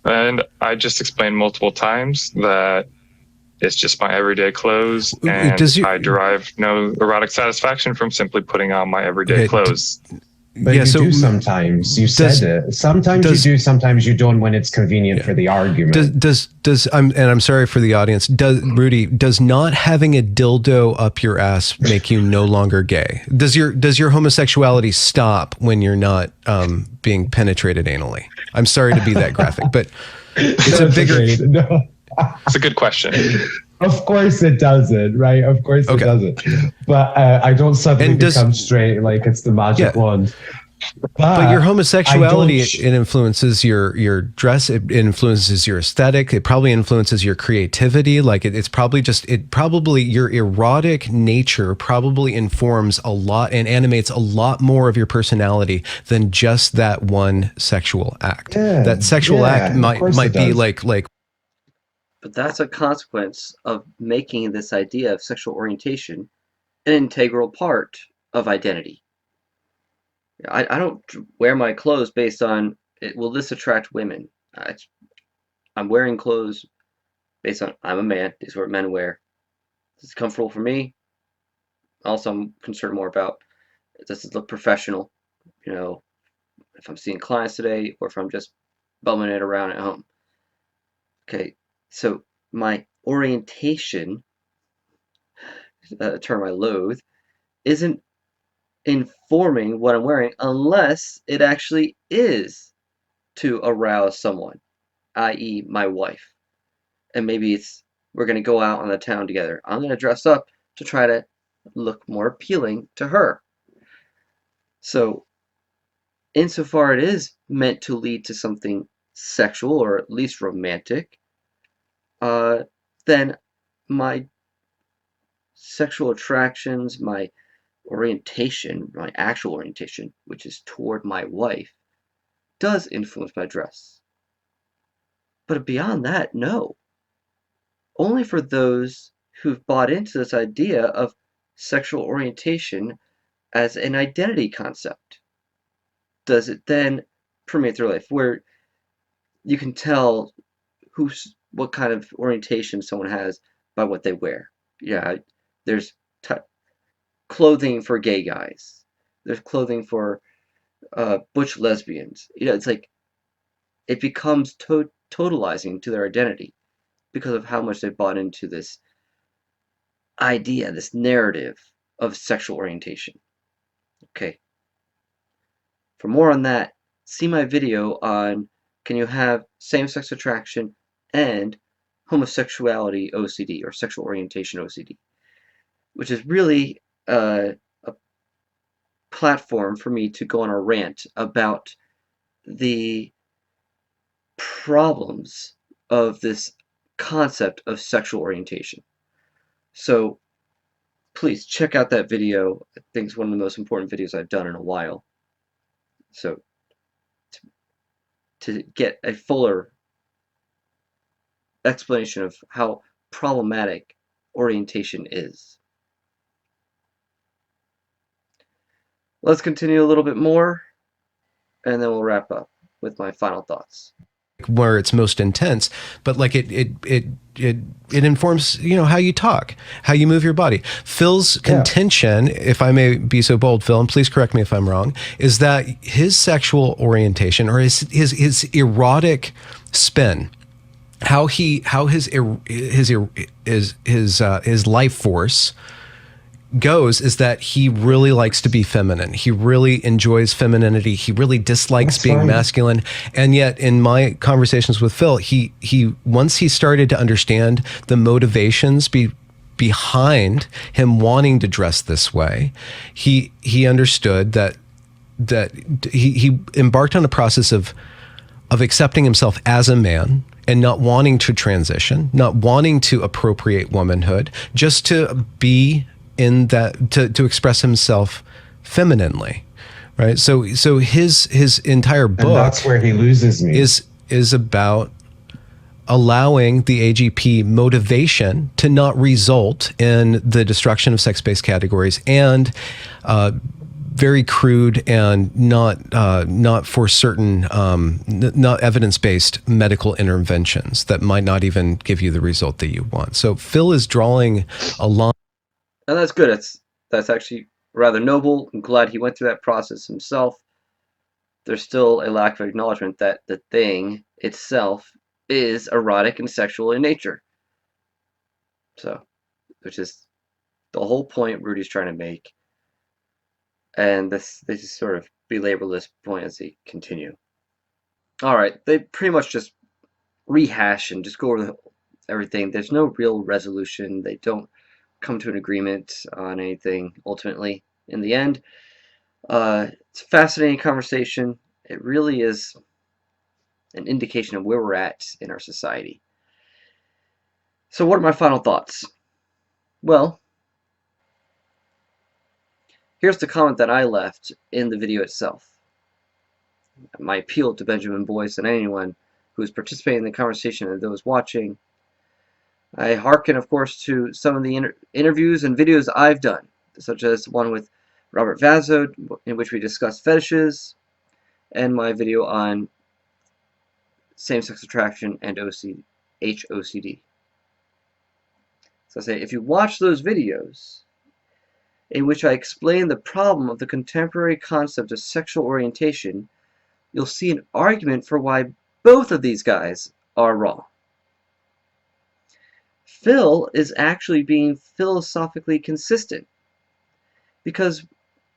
and I just explained multiple times that it's just my everyday clothes, and I derive no erotic satisfaction from simply putting on my everyday clothes. But you do sometimes. You said it. Sometimes you do, sometimes you don't when it's convenient for the argument. I'm sorry for the audience. Rudy, does not having a dildo up your ass make you no longer gay? Does your homosexuality stop when you're not being penetrated anally? I'm sorry to be that graphic, but it's a bigger. It's a good question. Of course it doesn't, right? Of course it doesn't. But I don't suddenly become straight like it's the magic wand. But your homosexuality, it influences your dress. It influences your aesthetic. It probably influences your creativity. Like it's probably your erotic nature probably informs a lot and animates a lot more of your personality than just that one sexual act. Yeah, that sexual act might be like. But that's a consequence of making this idea of sexual orientation an integral part of identity. I don't wear my clothes based on, will this attract women? I'm wearing clothes based on, I'm a man, these are what men wear. This is comfortable for me. Also, I'm concerned more about, does it look professional? You know, if I'm seeing clients today, or if I'm just bumming it around at home. Okay. So my orientation, a term I loathe, isn't informing what I'm wearing unless it actually is to arouse someone, i.e. my wife. And maybe we're going to go out on the town together. I'm going to dress up to try to look more appealing to her. So insofar it is meant to lead to something sexual or at least romantic, then my sexual attractions, my orientation, my actual orientation, which is toward my wife, does influence my dress. But beyond that, no. Only for those who've bought into this idea of sexual orientation as an identity concept does it then permeate their life, where you can tell what kind of orientation someone has by what they wear. Yeah, there's clothing for gay guys. There's clothing for butch lesbians. You know, it's like it becomes totalizing to their identity because of how much they bought into this idea, this narrative of sexual orientation. Okay. For more on that, see my video on can you have same-sex attraction and homosexuality OCD, or sexual orientation OCD, which is really a platform for me to go on a rant about the problems of this concept of sexual orientation. So please check out that video. I think it's one of the most important videos I've done in a while. So to get a fuller explanation of how problematic orientation is. Let's continue a little bit more, and then we'll wrap up with my final thoughts. Where it's most intense, but like it informs, you know, how you talk, how you move your body. Phil's contention, if I may be so bold, Phil, and please correct me if I'm wrong, is that his sexual orientation, or his erotic spin, how his life force goes is that he really likes to be feminine. He really enjoys femininity. He really dislikes being masculine. And yet in my conversations with Phil, he once he started to understand the motivations behind him wanting to dress this way, he understood that he embarked on a process of accepting himself as a man and not wanting to transition, not wanting to appropriate womanhood, just to be in that, to express himself femininely, right? So his entire book, and that's where he loses me, is about allowing the AGP motivation to not result in the destruction of sex-based categories and very crude and not for certain, not evidence-based medical interventions that might not even give you the result that you want. So Phil is drawing a line. And that's good. That's actually rather noble. I'm glad he went through that process himself. There's still a lack of acknowledgement that the thing itself is erotic and sexual in nature. So, which is the whole point Rudy's trying to make. And they just sort of belabor this point as they continue. All right, they pretty much just rehash and just go over everything. There's no real resolution. They don't come to an agreement on anything ultimately in the end. It's a fascinating conversation. It really is an indication of where we're at in our society. So what are my final thoughts? Well, here's the comment that I left in the video itself. My appeal to Benjamin Boyce and anyone who is participating in the conversation and those watching. I hearken, of course, to some of the interviews and videos I've done, such as one with Robert Vazzo, in which we discuss fetishes, and my video on same-sex attraction and HOCD. So I say, if you watch those videos, in which I explain the problem of the contemporary concept of sexual orientation, you'll see an argument for why both of these guys are wrong. Phil is actually being philosophically consistent, because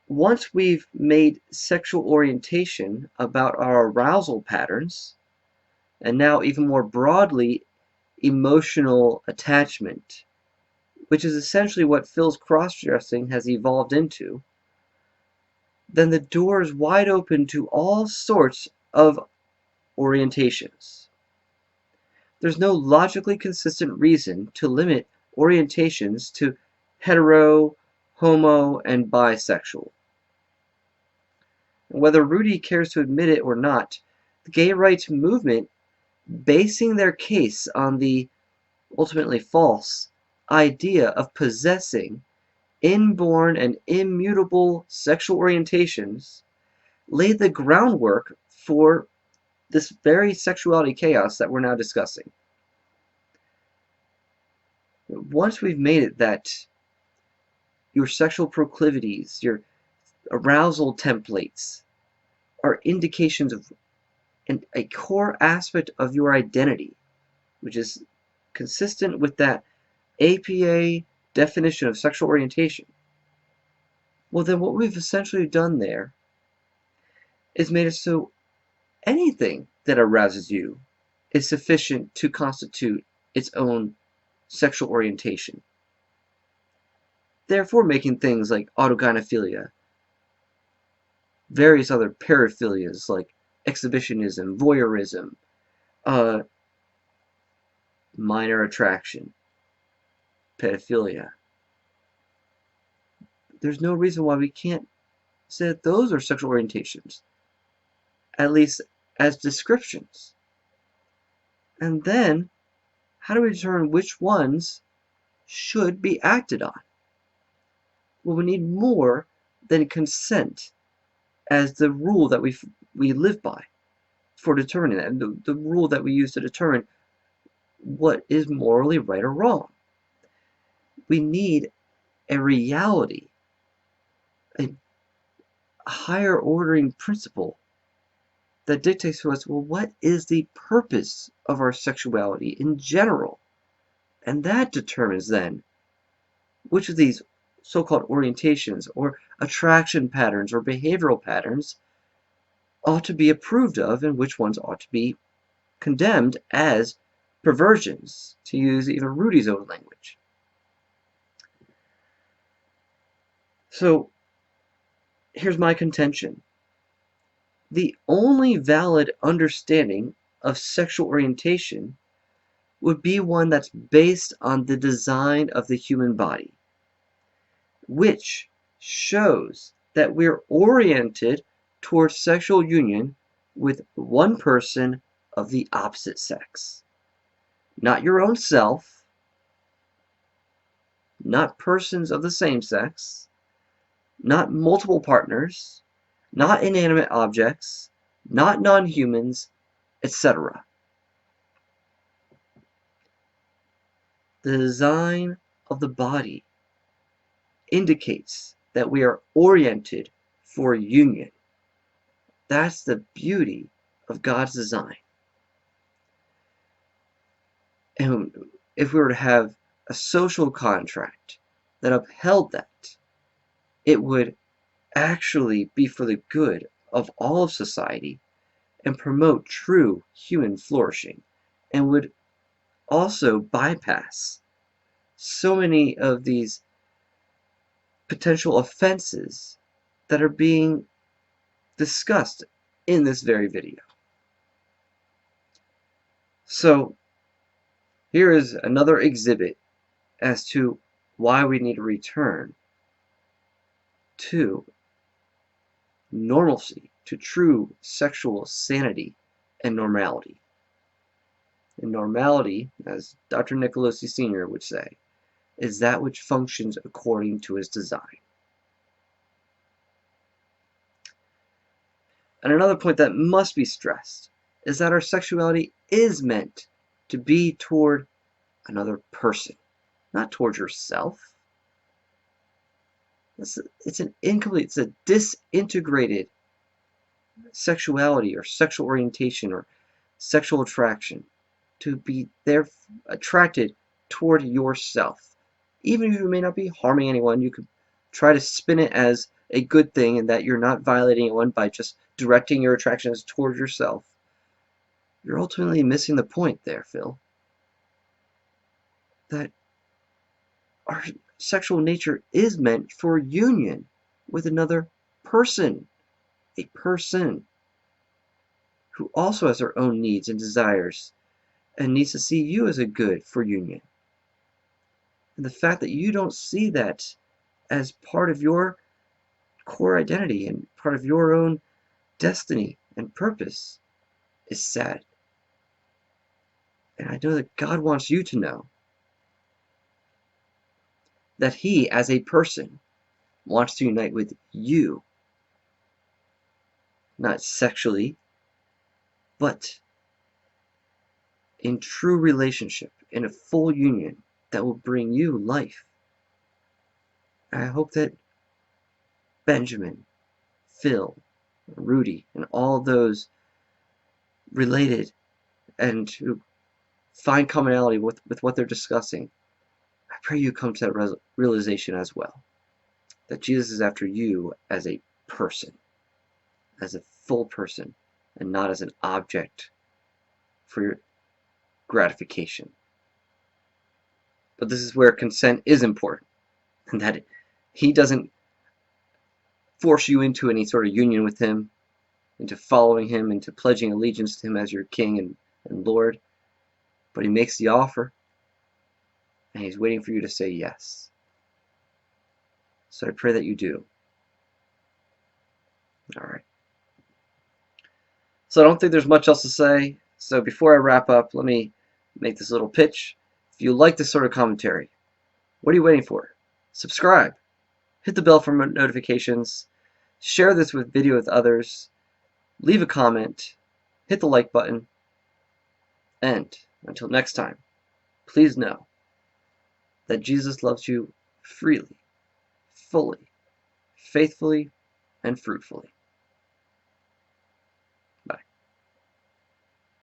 once we've made sexual orientation about our arousal patterns, and now even more broadly, emotional attachment, which is essentially what Phil's cross-dressing has evolved into, then the door is wide open to all sorts of orientations. There's no logically consistent reason to limit orientations to hetero, homo, and bisexual. Whether Rudy cares to admit it or not, the gay rights movement, basing their case on the ultimately false idea of possessing inborn and immutable sexual orientations, laid the groundwork for this very sexuality chaos that we're now discussing. Once we've made it that your sexual proclivities, your arousal templates, are indications of a core aspect of your identity, which is consistent with that APA definition of sexual orientation, well then what we've essentially done there is made it so anything that arouses you is sufficient to constitute its own sexual orientation. Therefore making things like autogynephilia, various other paraphilias like exhibitionism, voyeurism, minor attraction, pedophilia. There's no reason why we can't say that those are sexual orientations, at least as descriptions. And then, how do we determine which ones should be acted on? Well, we need more than consent as the rule that we live by for determining that, and the rule that we use to determine what is morally right or wrong. We need a reality, a higher ordering principle that dictates to us, well, what is the purpose of our sexuality in general? And that determines then which of these so-called orientations or attraction patterns or behavioral patterns ought to be approved of and which ones ought to be condemned as perversions, to use even Rudy's own language. So here's my contention. The only valid understanding of sexual orientation would be one that's based on the design of the human body, which shows that we're oriented towards sexual union with one person of the opposite sex. Not your own self, not persons of the same sex, not multiple partners, not inanimate objects, not non-humans, etc. The design of the body indicates that we are oriented for union. That's the beauty of God's design. And if we were to have a social contract that upheld that, it would actually be for the good of all of society and promote true human flourishing, and would also bypass so many of these potential offenses that are being discussed in this very video. So here is another exhibit as to why we need to return to normalcy, to true sexual sanity and normality. And normality, as Dr. Nicolosi Sr. would say, is that which functions according to his design. And another point that must be stressed is that our sexuality is meant to be toward another person, not towards yourself. It's an incomplete, it's a disintegrated sexuality or sexual orientation or sexual attraction, to be there attracted toward yourself. Even if you may not be harming anyone, you could try to spin it as a good thing and that you're not violating anyone by just directing your attractions toward yourself. You're ultimately missing the point there, Phil. That our sexual nature is meant for union with another person. A person who also has their own needs and desires and needs to see you as a good for union. And the fact that you don't see that as part of your core identity and part of your own destiny and purpose is sad. And I know that God wants you to know that He, as a person, wants to unite with you, not sexually, but in true relationship, in a full union that will bring you life. And I hope that Benjamin, Phil, Rudy, and all those related and who find commonality with what they're discussing, I pray you come to that realization as well, that Jesus is after you as a person, as a full person, and not as an object for your gratification. But this is where consent is important, and that He doesn't force you into any sort of union with Him, into following Him, into pledging allegiance to Him as your King and Lord, but He makes the offer, and He's waiting for you to say yes. So I pray that you do. Alright. So I don't think there's much else to say, so before I wrap up, let me make this little pitch. If you like this sort of commentary, what are you waiting for? Subscribe. Hit the bell for notifications. Share this video with others. Leave a comment. Hit the like button. And until next time, please know that Jesus loves you freely, fully, faithfully, and fruitfully.